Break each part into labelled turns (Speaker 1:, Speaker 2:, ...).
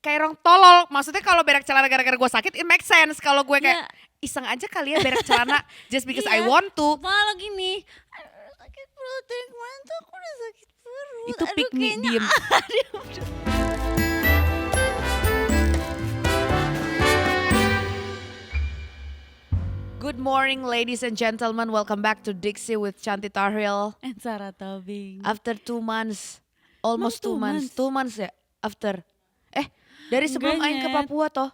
Speaker 1: kayak orang tolol. Maksudnya kalau berak celana gara-gara gue sakit, it makes sense. Kalau gue kayak iseng aja kali ya berak celana just because I want to.
Speaker 2: Malah gini, sakit perut yang kemarin tuh aku udah sakit perut.
Speaker 1: Itu pick me, diem. Good morning ladies and gentlemen, welcome back to Dixie with Chanti Tarhil.
Speaker 2: And Sarah Tobing.
Speaker 1: After 2 months, almost 2 months. 2 months ya, after. Dari sebelum Aing ke Papua toh.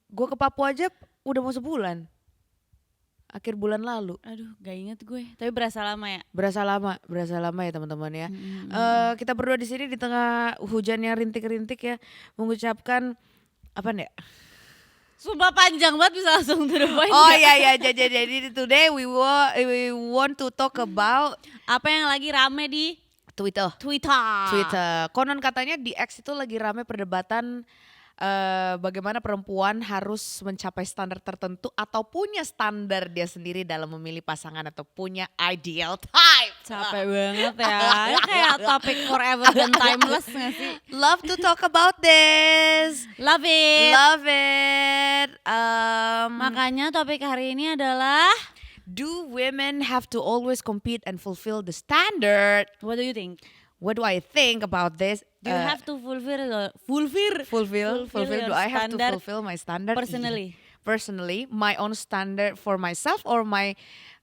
Speaker 1: Gue ke Papua aja udah mau sebulan. Akhir bulan lalu.
Speaker 2: Aduh gak inget gue, tapi berasa lama ya?
Speaker 1: Berasa lama ya teman-teman ya. Kita berdua di sini di tengah hujan yang rintik-rintik ya. Mengucapkan, apa nih?
Speaker 2: Sumpah panjang banget, bisa langsung to the point.
Speaker 1: Oh iya, jadi today we want to talk about
Speaker 2: apa yang lagi rame di
Speaker 1: Twitter. Konon katanya di X itu lagi rame perdebatan bagaimana perempuan harus mencapai standar tertentu atau punya standar dia sendiri dalam memilih pasangan atau punya ideal type.
Speaker 2: Capek banget ya. Ya kayak topik forever dan timeless gak sih?
Speaker 1: Love to talk about this.
Speaker 2: Love it. Makanya topik hari ini adalah,
Speaker 1: do women have to always compete and fulfill the standard?
Speaker 2: what do you think?
Speaker 1: What do I think about this?
Speaker 2: Do you have to fulfill?
Speaker 1: Do I have to fulfill my standard? Personally, my own standard for myself or my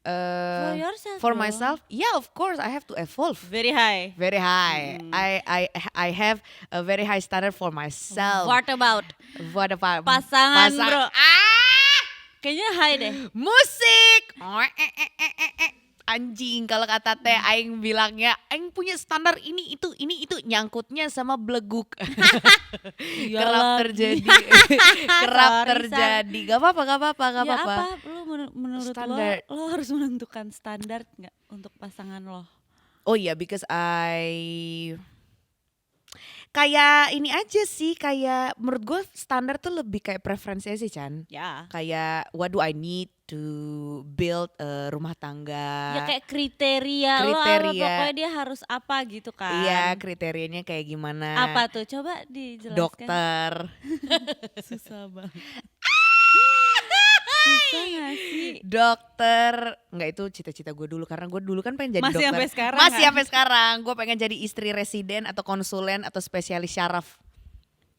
Speaker 2: For yourself.
Speaker 1: For
Speaker 2: bro.
Speaker 1: myself, yeah, of course I have to evolve.
Speaker 2: Very high.
Speaker 1: I have a very high standard for myself.
Speaker 2: What about
Speaker 1: Pasangan
Speaker 2: bro? Kayaknya high deh.
Speaker 1: Musik. Anjing kalau kata teh aing bilangnya aing punya standar ini itu nyangkutnya sama beleguk. Kerap terjadi. Gak apa-apa.
Speaker 2: Apa lu menurut
Speaker 1: Standard.
Speaker 2: lo harus menentukan standar nggak untuk pasangan lo?
Speaker 1: Oh iya, because kayak ini aja sih, kayak menurut gue standar tuh lebih kayak preferensi sih Chan.
Speaker 2: Ya.
Speaker 1: Kayak what do I need to build rumah tangga.
Speaker 2: Ya kayak kriteria lo apa, pokoknya dia harus apa gitu kan.
Speaker 1: Iya, kriterianya kayak gimana.
Speaker 2: Apa tuh? Coba dijelaskan.
Speaker 1: Dokter.
Speaker 2: Susah banget. Susah gak sih?
Speaker 1: Dokter. Enggak, itu cita-cita gue dulu. Karena gue dulu kan pengen jadi
Speaker 2: Masih
Speaker 1: dokter.
Speaker 2: sampai sekarang
Speaker 1: Masih
Speaker 2: kan?
Speaker 1: sampai sekarang. Gue pengen jadi istri residen atau konsulen atau spesialis syaraf.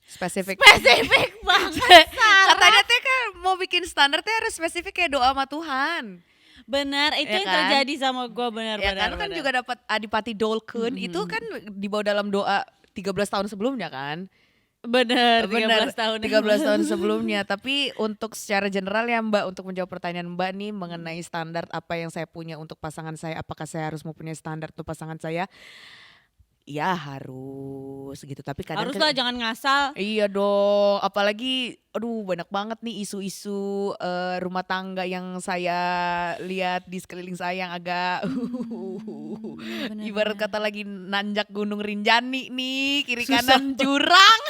Speaker 1: Spesifik
Speaker 2: banget.
Speaker 1: Katanya teh kan mau bikin standar teh harus spesifik kayak doa sama Tuhan.
Speaker 2: Benar, itu
Speaker 1: Ya
Speaker 2: yang
Speaker 1: kan?
Speaker 2: terjadi sama gue benar.
Speaker 1: Ya kan juga dapat Adipati Dolken itu kan dibawa dalam doa 13 tahun sebelumnya kan.
Speaker 2: Bener, 13 tahun
Speaker 1: sebelumnya. Tapi untuk secara general ya Mbak, untuk menjawab pertanyaan Mbak nih mengenai standar apa yang saya punya untuk pasangan saya, apakah saya harus mempunyai standar untuk pasangan saya? Ya harus gitu, tapi kadang
Speaker 2: harus lah, jangan ngasal.
Speaker 1: Iya dong, apalagi aduh banyak banget nih isu-isu rumah tangga yang saya lihat di sekeliling saya yang agak ibarat kata lagi nanjak Gunung Rinjani nih, kiri kanan jurang.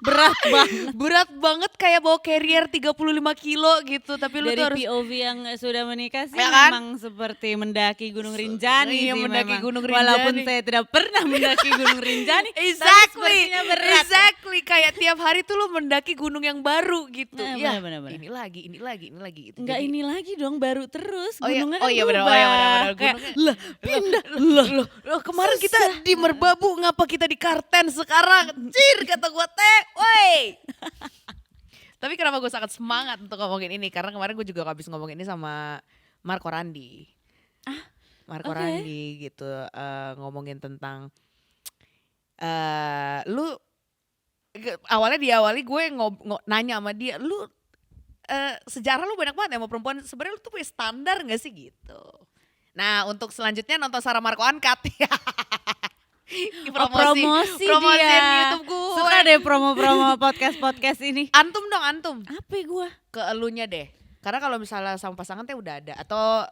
Speaker 1: Berat banget kayak bawa carrier 35 kilo gitu. Tapi lu
Speaker 2: dari
Speaker 1: tuh harus
Speaker 2: POV yang sudah menikah sih
Speaker 1: ya kan?
Speaker 2: memang seperti mendaki Gunung Rinjani
Speaker 1: Iya,
Speaker 2: sih
Speaker 1: mendaki
Speaker 2: memang.
Speaker 1: Gunung Rinjani.
Speaker 2: Walaupun saya tidak pernah mendaki Gunung Rinjani, tapi
Speaker 1: Exactly,
Speaker 2: sepertinya berat.
Speaker 1: exactly. Kayak tiap hari tuh lu mendaki gunung yang baru gitu.
Speaker 2: Nah,
Speaker 1: Ya,
Speaker 2: benar.
Speaker 1: ini lagi gitu.
Speaker 2: Enggak,
Speaker 1: Jadi-
Speaker 2: ini lagi dong, baru terus.
Speaker 1: Oh iya,
Speaker 2: Gunungnya
Speaker 1: oh
Speaker 2: kan
Speaker 1: iya benar,
Speaker 2: berubah.
Speaker 1: oh iya benar.
Speaker 2: Kayak,
Speaker 1: Gunungnya pindah. Loh, kemarin kita di Merbabu, ngapa kita di Karten sekarang? Cir, kata gua teh, woi. Tapi kenapa gue sangat semangat untuk ngomongin ini? Karena kemarin gue juga habis ngomongin ini sama Marco Randi. Marco
Speaker 2: oke.
Speaker 1: Randi gitu, ngomongin tentang awalnya diawali gue nanya sama dia, lu sejarah lu banyak banget ya sama perempuan, sebenarnya lu tuh punya standar gak sih gitu. Nah untuk selanjutnya nonton Sarah Marco Uncut.
Speaker 2: promosi dia.
Speaker 1: YouTube gue.
Speaker 2: Suka deh promo-promo podcast ini.
Speaker 1: Antum dong,
Speaker 2: Apa ya gue?
Speaker 1: ke elunya deh. Karena kalau misalnya sama pasangan teh udah ada, atau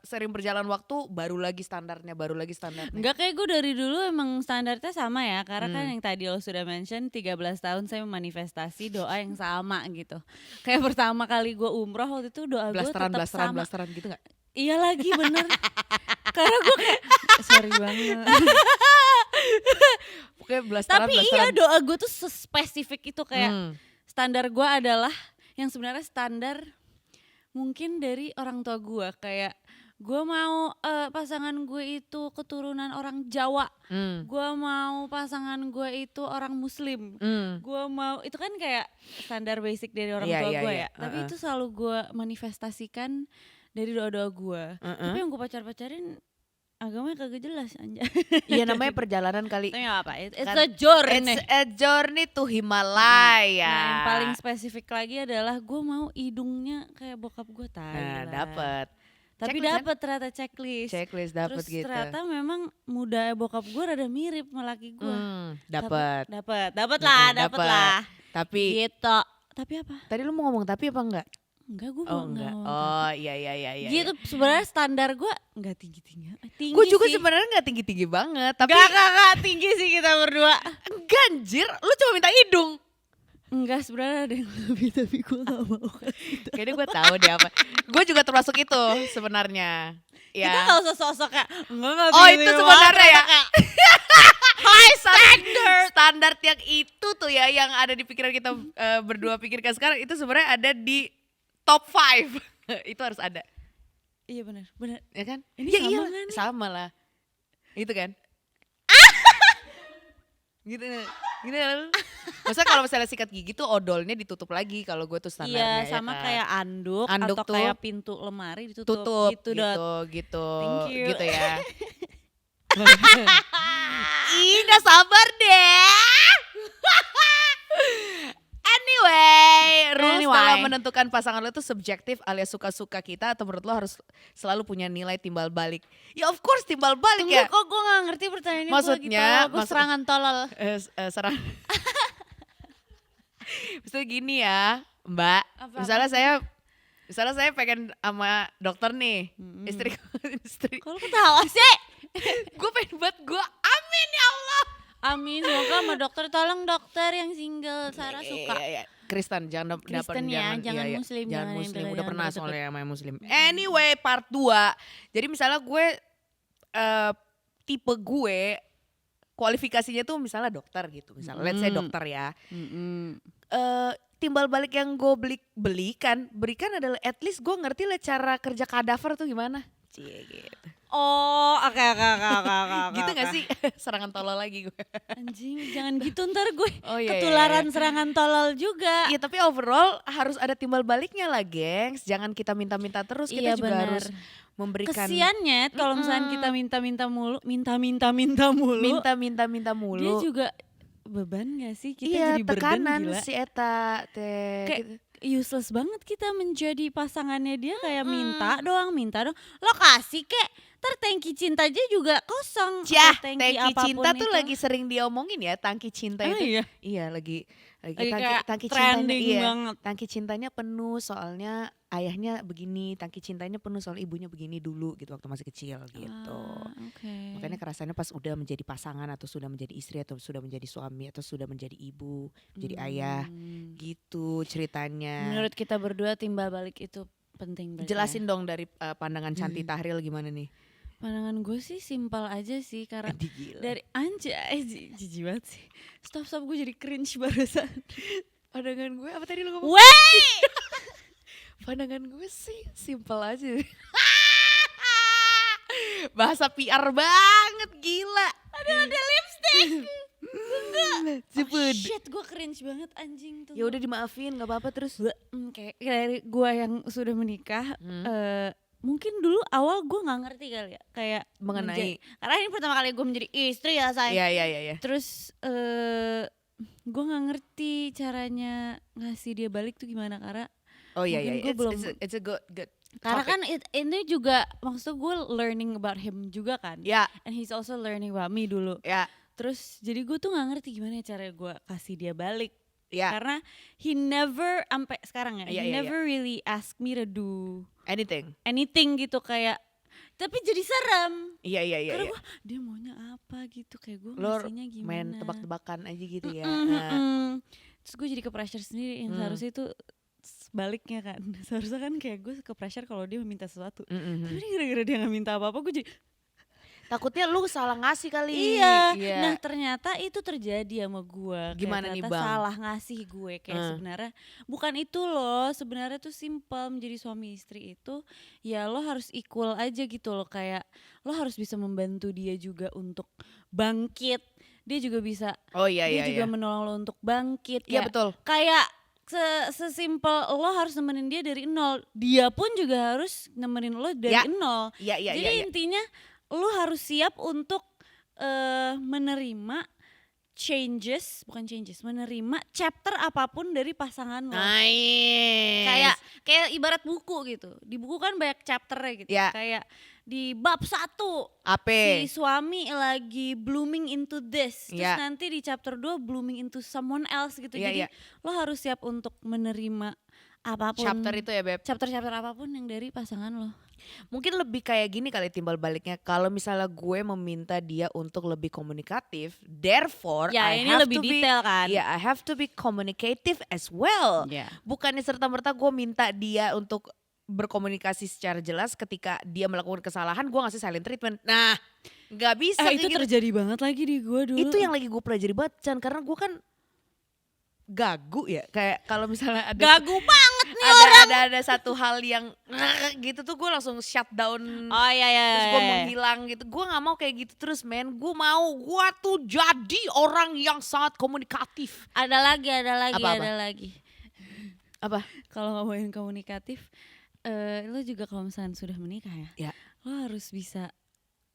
Speaker 1: sering berjalan waktu baru lagi standarnya.
Speaker 2: Enggak, kayak gue dari dulu emang standarnya sama ya. Karena kan yang tadi lo sudah mention 13 tahun saya memanifestasi doa yang sama gitu. Kayak pertama kali gue umroh waktu itu doa gue tetap sama.
Speaker 1: Blasteran gitu gak?
Speaker 2: Iya lagi bener. Karena gue kayak sorry banget.
Speaker 1: Pokoknya blasteran.
Speaker 2: Tapi iya doa gue tuh spesifik itu kayak standar gue adalah yang sebenarnya standar mungkin dari orang tua gue, kayak gue mau pasangan gue itu keturunan orang Jawa, gue mau pasangan gue itu orang Muslim, gue mau itu kan kayak standar basic dari orang tua gue ya. Tapi itu selalu gue manifestasikan dari doa-doa gue. Tapi yang gue pacarin agamanya kagak jelas anjay.
Speaker 1: Iya namanya perjalanan kali.
Speaker 2: Itu apa? It's a journey.
Speaker 1: It's a journey to Himalaya.
Speaker 2: Nah, yang paling spesifik lagi adalah gue mau hidungnya kayak bokap gue tadi.
Speaker 1: Nah, dapet.
Speaker 2: Tapi dapat ternyata checklist.
Speaker 1: Checklist dapat gitu.
Speaker 2: Terus ternyata memang muda bokap gue rada mirip sama laki gue.
Speaker 1: Dapat
Speaker 2: Dapat lah.
Speaker 1: Tapi
Speaker 2: gitu. Tapi apa?
Speaker 1: Tadi lu mau ngomong tapi apa enggak?
Speaker 2: Enggak, gue
Speaker 1: enggak. Oh iya.
Speaker 2: Gitu sebenarnya standar gue enggak tinggi-tinggi.
Speaker 1: Gue juga sebenarnya enggak tinggi-tinggi banget, tapi
Speaker 2: enggak tinggi sih kita berdua.
Speaker 1: Enggak anjir, lu cuma minta hidung.
Speaker 2: Enggak, sebenarnya ada yang lebih tapi gue gak mau.
Speaker 1: Kayaknya gue tahu deh apa. Gue juga termasuk itu sebenarnya. Ya.
Speaker 2: Kita gak usah sosok kayak enggak
Speaker 1: oh itu sebenarnya ya.
Speaker 2: High standard.
Speaker 1: Standar yang itu tuh ya yang ada di pikiran kita berdua pikirkan sekarang itu sebenarnya ada di top 5. Itu harus ada.
Speaker 2: Iya benar.
Speaker 1: Ya kan?
Speaker 2: Ini
Speaker 1: ya,
Speaker 2: sama
Speaker 1: iya,
Speaker 2: kan?
Speaker 1: sama lah. Itu kan? gitu. Maksudnya kalau misalnya sikat gigi tuh odolnya ditutup lagi kalau gue tuh standarnya.
Speaker 2: Iya sama
Speaker 1: ya kan?
Speaker 2: kayak anduk atau
Speaker 1: tuh,
Speaker 2: kayak pintu lemari ditutup.
Speaker 1: Tutup
Speaker 2: gitu.
Speaker 1: Thank you. Gitu ya.
Speaker 2: Ih gak sabar deh.
Speaker 1: Anyway, rules dalam menentukan pasangan lo itu subjektif alias suka-suka kita atau menurut lo harus selalu punya nilai timbal balik? Ya of course timbal balik.
Speaker 2: Tunggu,
Speaker 1: ya.
Speaker 2: Kok gue gak ngerti pertanyaannya.
Speaker 1: Maksudnya
Speaker 2: gue serangan tolol.
Speaker 1: Serangan. Misalnya gini ya Mbak, misalnya saya pengen sama dokter nih, istri.
Speaker 2: Kalau ketawa sih?
Speaker 1: Gue pengen buat gue, amin ya Allah.
Speaker 2: Amin, semoga sama dokter, tolong dokter yang single, Sarah suka.
Speaker 1: Iya. Kristen jangan
Speaker 2: Kristen ya, jangan Muslim.
Speaker 1: Jangan Muslim, udah pernah soalnya sama Muslim. Anyway, part 2. Jadi misalnya gue, tipe gue, kualifikasinya tuh misalnya dokter gitu. Misalnya, let's say dokter ya. Timbal balik yang gue berikan adalah at least gue ngerti lah cara kerja kadaver tuh gimana. Cie gitu.
Speaker 2: Oh, oke.
Speaker 1: Gitu gak sih? Serangan tolol lagi gue.
Speaker 2: Anjing, jangan gitu ntar gue
Speaker 1: iya.
Speaker 2: ketularan serangan tolol juga.
Speaker 1: Iya tapi overall harus ada timbal baliknya lah gengs. Jangan kita minta-minta terus, kita juga
Speaker 2: bener.
Speaker 1: harus memberikan.
Speaker 2: Kesiannya kalau misalnya kita minta mulu.
Speaker 1: Minta mulu.
Speaker 2: Dia juga beban gak sih? Kita
Speaker 1: iya,
Speaker 2: jadi burden
Speaker 1: tekanan
Speaker 2: gila.
Speaker 1: si Eta teh.
Speaker 2: Kayak useless banget kita menjadi pasangannya dia kayak minta doang. Lo kasih kek, ntar tangki cinta aja juga kosong.
Speaker 1: Tangki cinta tuh lagi sering diomongin ya, tangki cinta itu. Iya lagi tangki cintanya
Speaker 2: banget.
Speaker 1: Tangki cintanya penuh soalnya ayahnya begini, tangki cintanya penuh soal ibunya begini dulu gitu waktu masih kecil gitu. Makanya kerasannya pas udah menjadi pasangan atau sudah menjadi istri atau sudah menjadi suami atau sudah menjadi ibu, menjadi ayah gitu ceritanya.
Speaker 2: Menurut kita berdua timbal balik itu penting banget.
Speaker 1: Jelasin dong dari pandangan Cantik Tahril gimana nih?
Speaker 2: Pandangan gue sih simpel aja sih karena dari anjay jijik banget sih. Stop gue jadi cringe barusan.
Speaker 1: Pandangan gue apa tadi lu ngomong?
Speaker 2: Wey!
Speaker 1: Pandangan gue sih simpel aja. Bahasa PR banget gila.
Speaker 2: Ada lipstick.
Speaker 1: Enggak.
Speaker 2: Shit, gue cringe banget anjing tuh.
Speaker 1: Ya udah dimaafin, nggak apa-apa terus.
Speaker 2: Kayak dari gue yang sudah menikah. Mungkin dulu awal gue nggak ngerti kali ya kayak
Speaker 1: mengenai
Speaker 2: karena ini pertama kali gue menjadi istri ya sayang.
Speaker 1: Iya.
Speaker 2: Terus gue nggak ngerti caranya ngasih dia balik tuh gimana karena
Speaker 1: iya. It's a good
Speaker 2: karena kan ini juga maksud gue learning about him juga kan. And he's also learning about me dulu. Terus jadi gue tuh nggak ngerti gimana cara gue kasih dia balik. Karena he never sampai sekarang he never really ask me to do anything gitu kayak tapi jadi serem. Iya. Karena gue dia maunya apa gitu kayak gue ngasihnya gimana.
Speaker 1: Main tebak-tebakan aja gitu ya.
Speaker 2: Terus gue jadi ke pressure sendiri yang seharusnya itu sebaliknya kan. Seharusnya kan kayak gue ke pressure kalau dia meminta sesuatu. Tapi gara-gara dia gak minta apa-apa gue jadi
Speaker 1: Takutnya lu salah ngasih kali.
Speaker 2: Iya. Nah ternyata itu terjadi sama gue.
Speaker 1: Gimana nih, Bang?
Speaker 2: Salah ngasih gue kayak sebenarnya bukan itu loh. Sebenarnya tuh simple, menjadi suami istri itu ya lo harus equal aja gitu loh. Kayak lo harus bisa membantu dia juga untuk bangkit. Dia juga bisa. Dia juga menolong lo untuk bangkit.
Speaker 1: Iya betul.
Speaker 2: Kayak sesimpel lo harus nemenin dia dari nol. Dia pun juga harus nemenin lo dari nol. Jadi intinya lu harus siap untuk menerima menerima chapter apapun dari pasangan lo.
Speaker 1: Nice.
Speaker 2: Kayak ibarat buku gitu. Di buku kan banyak chapternya gitu. Kayak di bab 1 si suami lagi blooming into this. Terus nanti di chapter 2 blooming into someone else gitu. Jadi lo harus siap untuk menerima apapun.
Speaker 1: Chapter itu ya Beb.
Speaker 2: Chapter apapun yang dari pasangan lo.
Speaker 1: Mungkin lebih kayak gini kali timbal baliknya. Kalau misalnya gue meminta dia untuk lebih komunikatif, therefore I
Speaker 2: ini
Speaker 1: have
Speaker 2: lebih
Speaker 1: to
Speaker 2: detail kan.
Speaker 1: I have to be communicative as well. Bukannya serta-merta gue minta dia untuk berkomunikasi secara jelas ketika dia melakukan kesalahan, gue ngasih silent treatment. Nah, nggak bisa.
Speaker 2: Itu
Speaker 1: gitu.
Speaker 2: terjadi banget lagi di gue dulu.
Speaker 1: Itu yang lagi gue pelajari banget, Chan, karena gue kan gagu ya, kayak kalau misalnya ada
Speaker 2: gagu banget nih orang.
Speaker 1: Ada satu hal yang gitu tuh gue langsung shut down. Terus gue menghilang gitu. Gue nggak mau kayak gitu terus, men. Gue tuh jadi orang yang sangat komunikatif.
Speaker 2: Ada lagi.
Speaker 1: Apa?
Speaker 2: Kalau ngomongin komunikatif, lo juga kalau misalnya sudah menikah ya. Lo harus bisa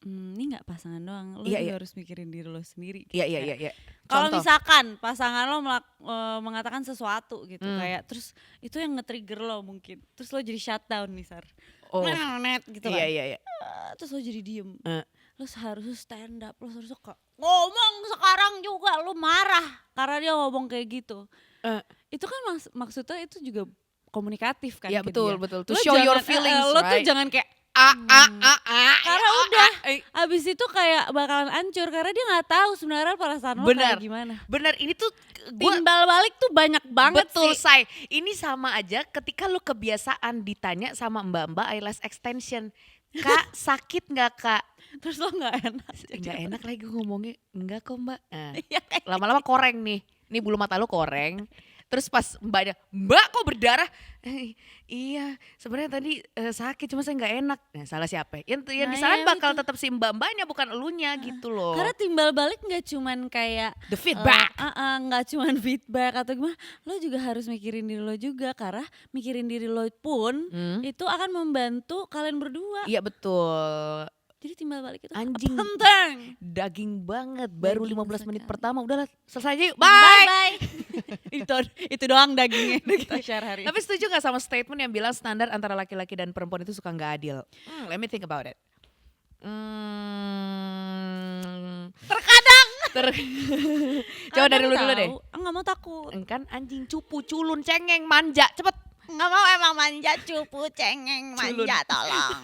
Speaker 2: ini gak pasangan doang, lo juga harus mikirin diri lo sendiri gitu.
Speaker 1: Iya.
Speaker 2: Kalau misalkan pasangan lo mengatakan sesuatu gitu kayak terus itu yang nge-trigger lo mungkin. Terus lo jadi shutdown nih Sar. Net gitu kan.
Speaker 1: Iya.
Speaker 2: Terus lo jadi diem. Lo harus stand up, lo harus ngomong sekarang juga lo marah karena dia ngomong kayak gitu. Itu kan maksudnya itu juga komunikatif kan.
Speaker 1: Iya betul. To
Speaker 2: lo
Speaker 1: show your feelings,
Speaker 2: lo tuh jangan kayak karena udah abis itu kayak bakalan hancur karena dia nggak tahu sebenarnya perasaan lo kayak gimana.
Speaker 1: Bener, ini tuh
Speaker 2: timbal balik tuh banyak banget
Speaker 1: betul,
Speaker 2: sih.
Speaker 1: Say. Ini sama aja ketika lo kebiasaan ditanya sama mbak-mbak eyelash extension, Kak sakit nggak Kak?
Speaker 2: Terus lo nggak enak.
Speaker 1: Nggak enak lagi ngomongnya, enggak kok Mbak. Lama-lama koreng nih bulu mata lo koreng. Terus pas mbaknya, Mbak kok berdarah? Iya sebenarnya tadi sakit cuma saya nggak enak. Nah salah siapa? Yang di sana bakal tetap si mbak-mbaknya bukan elunya gitu loh.
Speaker 2: Karena timbal balik nggak cuman kayak
Speaker 1: the feedback,
Speaker 2: nggak cuman feedback atau gimana. Lo juga harus mikirin diri lo juga karena mikirin diri lo pun itu akan membantu kalian berdua.
Speaker 1: Iya betul.
Speaker 2: Jadi timbal balik itu
Speaker 1: anjing
Speaker 2: penting.
Speaker 1: Daging banget. Baru 15 menit pertama udahlah selesai aja yuk.
Speaker 2: Bye. itu doang dagingnya kita share hari.
Speaker 1: Tapi setuju gak sama statement yang bilang standar antara laki-laki dan perempuan itu suka gak adil? Let me think about it.
Speaker 2: Terkadang.
Speaker 1: Coba dari lu dulu deh.
Speaker 2: Enggak mau takut.
Speaker 1: Kan anjing cupu, culun, cengeng, manja. Cepet.
Speaker 2: Enggak mau emang manja, cupu, cengeng, manja, tolong.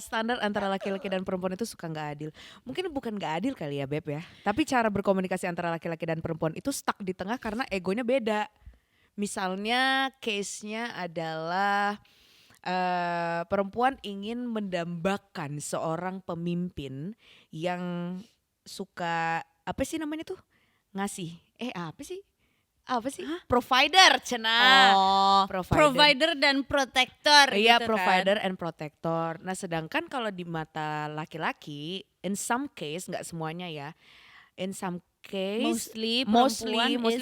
Speaker 1: Standar antara laki-laki dan perempuan itu suka gak adil. Mungkin bukan gak adil kali ya Beb ya. Tapi cara berkomunikasi antara laki-laki dan perempuan itu stuck di tengah karena egonya beda. Misalnya case-nya adalah perempuan ingin mendambakan seorang pemimpin yang suka apa sih namanya tuh? Ngasih. Apa sih? Provider, cenah.
Speaker 2: Provider dan protector.
Speaker 1: Iya,
Speaker 2: gitu
Speaker 1: provider
Speaker 2: kan?
Speaker 1: and protector. Nah, sedangkan kalau di mata laki-laki, in some case, nggak semuanya ya, in some case,
Speaker 2: mostly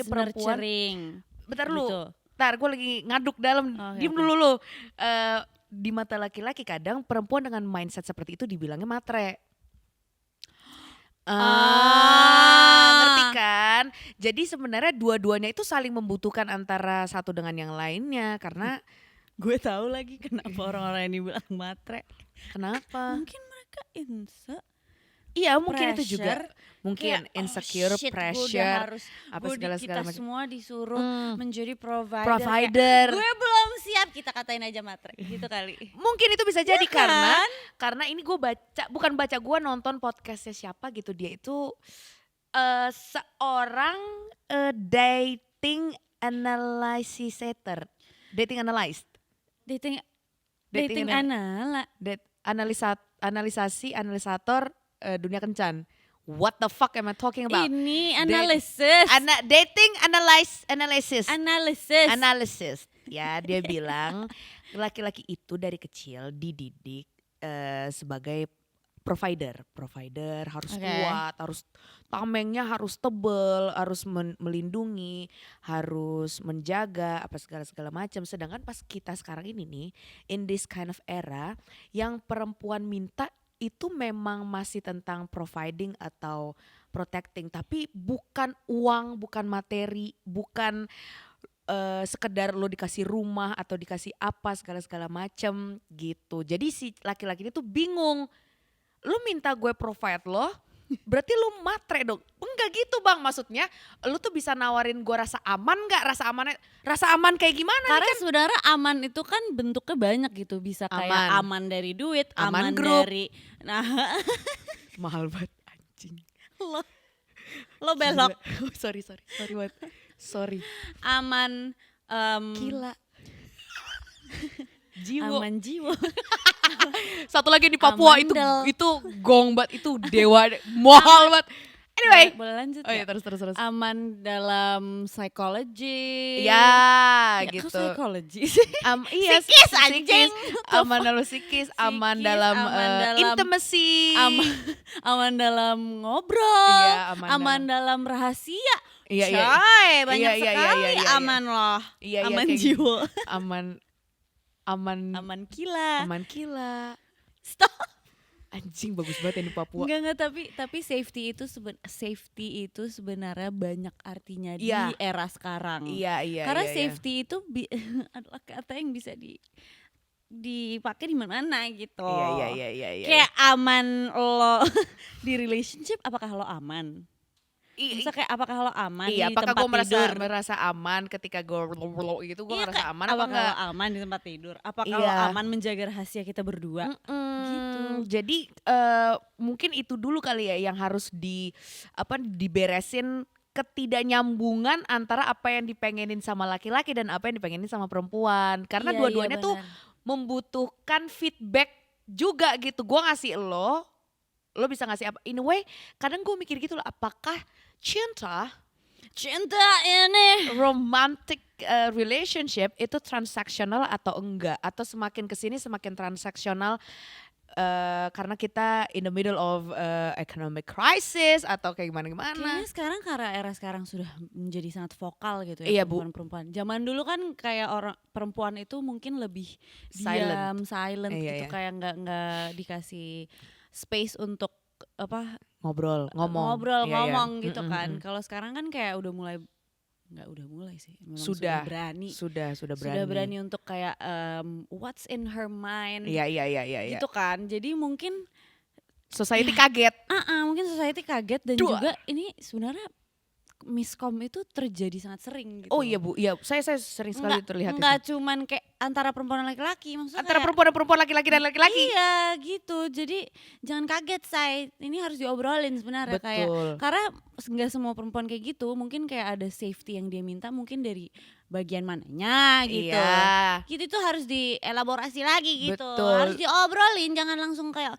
Speaker 1: perempuan.
Speaker 2: Nurturing.
Speaker 1: Bentar lu,
Speaker 2: gitu.
Speaker 1: Ntar gue lagi ngaduk dalam, diem dulu lu. Di mata laki-laki kadang perempuan dengan mindset seperti itu dibilangnya matre. Ngerti kan? Jadi sebenarnya dua-duanya itu saling membutuhkan antara satu dengan yang lainnya karena
Speaker 2: gue tahu lagi kenapa orang-orang yang dibilang matre.
Speaker 1: Kenapa?
Speaker 2: Mungkin mereka
Speaker 1: Iya mungkin itu juga.
Speaker 2: Pressure,
Speaker 1: Mungkin
Speaker 2: kayak,
Speaker 1: insecure, pressure, apa segala
Speaker 2: kita
Speaker 1: macam.
Speaker 2: semua disuruh menjadi provider.
Speaker 1: Provider.
Speaker 2: Gue belum siap, kita katain aja matre gitu kali.
Speaker 1: Mungkin itu bisa jadi
Speaker 2: Ya kan?
Speaker 1: karena ini gue gue nonton podcastnya siapa gitu, dia itu seorang dating analyst. analisator dunia kencan. What the fuck am I talking about?
Speaker 2: Ini analisis.
Speaker 1: Dating analysis. Ya, dia bilang laki-laki itu dari kecil dididik sebagai provider harus kuat, harus tamengnya harus tebel, harus melindungi, harus menjaga apa segala macam. Sedangkan pas kita sekarang ini nih, in this kind of era, yang perempuan minta itu memang masih tentang providing atau protecting, tapi bukan uang, bukan materi, bukan sekedar lo dikasih rumah atau dikasih apa segala macam gitu. Jadi si laki-laki ini tuh bingung. Lo minta gue provide lo, berarti lo matre dong. Enggak gitu bang, maksudnya lo tuh bisa nawarin gue rasa aman gak? Rasa aman kayak gimana?
Speaker 2: Karena
Speaker 1: nih kan?
Speaker 2: saudara aman itu kan bentuknya banyak gitu. Bisa kayak aman dari duit, aman
Speaker 1: grup.
Speaker 2: dari
Speaker 1: Mahal banget anjing.
Speaker 2: Lo belok.
Speaker 1: sorry banget. Sorry.
Speaker 2: Aman
Speaker 1: Gila. Jiwa.
Speaker 2: aman jiwa.
Speaker 1: Satu lagi di Papua
Speaker 2: Amandel.
Speaker 1: itu gong banget, itu dewa mahal banget. Anyway.
Speaker 2: Boleh lanjut
Speaker 1: Oh
Speaker 2: ya?
Speaker 1: iya terus.
Speaker 2: Aman dalam psychology.
Speaker 1: Ya,
Speaker 2: Kok
Speaker 1: gitu.
Speaker 2: psychology sih?
Speaker 1: Iya,
Speaker 2: Psikis, anjing.
Speaker 1: Aman dalam psikis, aman dalam intimacy.
Speaker 2: Aman dalam ngobrol.
Speaker 1: Iya,
Speaker 2: aman dalam rahasia.
Speaker 1: Iya, iya.
Speaker 2: Coy, banyak
Speaker 1: Iya,
Speaker 2: sekali
Speaker 1: iya.
Speaker 2: aman loh.
Speaker 1: Iya,
Speaker 2: aman
Speaker 1: kayak
Speaker 2: jiwa.
Speaker 1: Aman
Speaker 2: Kila.
Speaker 1: Aman kila.
Speaker 2: Stop.
Speaker 1: Anjing bagus banget yang di Papua.
Speaker 2: Enggak tapi safety itu sebenarnya banyak artinya
Speaker 1: Iya.
Speaker 2: di era sekarang.
Speaker 1: Iya.
Speaker 2: Karena
Speaker 1: iya.
Speaker 2: safety itu adalah kata yang bisa dipakai di mana-mana gitu.
Speaker 1: Iya.
Speaker 2: Kayak aman lo di relationship, apakah lo aman? Bisa kayak apakah lo aman
Speaker 1: Iya,
Speaker 2: di
Speaker 1: apakah
Speaker 2: tempat
Speaker 1: gue
Speaker 2: tidur?
Speaker 1: merasa aman ketika gue gitu, gue
Speaker 2: Iya,
Speaker 1: ngerasa aman apa
Speaker 2: apakah
Speaker 1: enggak?
Speaker 2: lo aman di tempat tidur? Apakah
Speaker 1: Iya.
Speaker 2: lo aman menjaga rahasia kita berdua? Gitu.
Speaker 1: Jadi mungkin itu dulu kali ya yang harus diberesin, ketidaknyambungan antara apa yang dipengenin sama laki-laki dan apa yang dipengenin sama perempuan. Karena
Speaker 2: Iya,
Speaker 1: dua-duanya
Speaker 2: iya,
Speaker 1: tuh
Speaker 2: benar.
Speaker 1: membutuhkan feedback juga gitu. Gue ngasih lo bisa ngasih apa? In a way, kadang gue mikir gitu loh, apakah cinta
Speaker 2: ini
Speaker 1: romantic relationship itu transaksional atau enggak, atau semakin kesini semakin transaksional karena kita in the middle of economic crisis atau kayak gimana.
Speaker 2: Kayaknya sekarang karena era sekarang sudah menjadi sangat vokal gitu
Speaker 1: Iya,
Speaker 2: ya,
Speaker 1: Bu.
Speaker 2: perempuan-perempuan. Zaman dulu kan kayak orang perempuan itu mungkin lebih
Speaker 1: Silent.
Speaker 2: silent
Speaker 1: Iya,
Speaker 2: gitu,
Speaker 1: iya.
Speaker 2: kayak nggak dikasih space untuk apa
Speaker 1: ngobrol
Speaker 2: Iya, ngomong gitu
Speaker 1: Mm-mm,
Speaker 2: kan.
Speaker 1: mm-mm.
Speaker 2: Kalau sekarang kan kayak udah mulai sih, memang
Speaker 1: Sudah.
Speaker 2: berani.
Speaker 1: Sudah
Speaker 2: Sudah berani untuk kayak what's in her mind
Speaker 1: Iya.
Speaker 2: gitu kan. Jadi mungkin
Speaker 1: Society kaget.
Speaker 2: mungkin society kaget dan
Speaker 1: Dua.
Speaker 2: juga ini sebenarnya miskom itu terjadi sangat sering gitu.
Speaker 1: Oh iya Bu, iya saya sering sekali terlihat
Speaker 2: Enggak
Speaker 1: itu.
Speaker 2: cuman kayak antara perempuan dan laki-laki, maksudnya
Speaker 1: Antara
Speaker 2: kayak,
Speaker 1: perempuan dan perempuan, laki-laki dan laki-laki.
Speaker 2: Iya gitu. Jadi jangan kaget, say. Ini harus diobrolin sebenarnya kayak
Speaker 1: Betul.
Speaker 2: karena nggak semua perempuan kayak gitu. Mungkin kayak ada safety yang dia minta mungkin dari bagian mananya gitu.
Speaker 1: Iya.
Speaker 2: Gitu itu harus dielaborasi lagi gitu.
Speaker 1: Betul.
Speaker 2: Harus diobrolin, jangan langsung kayak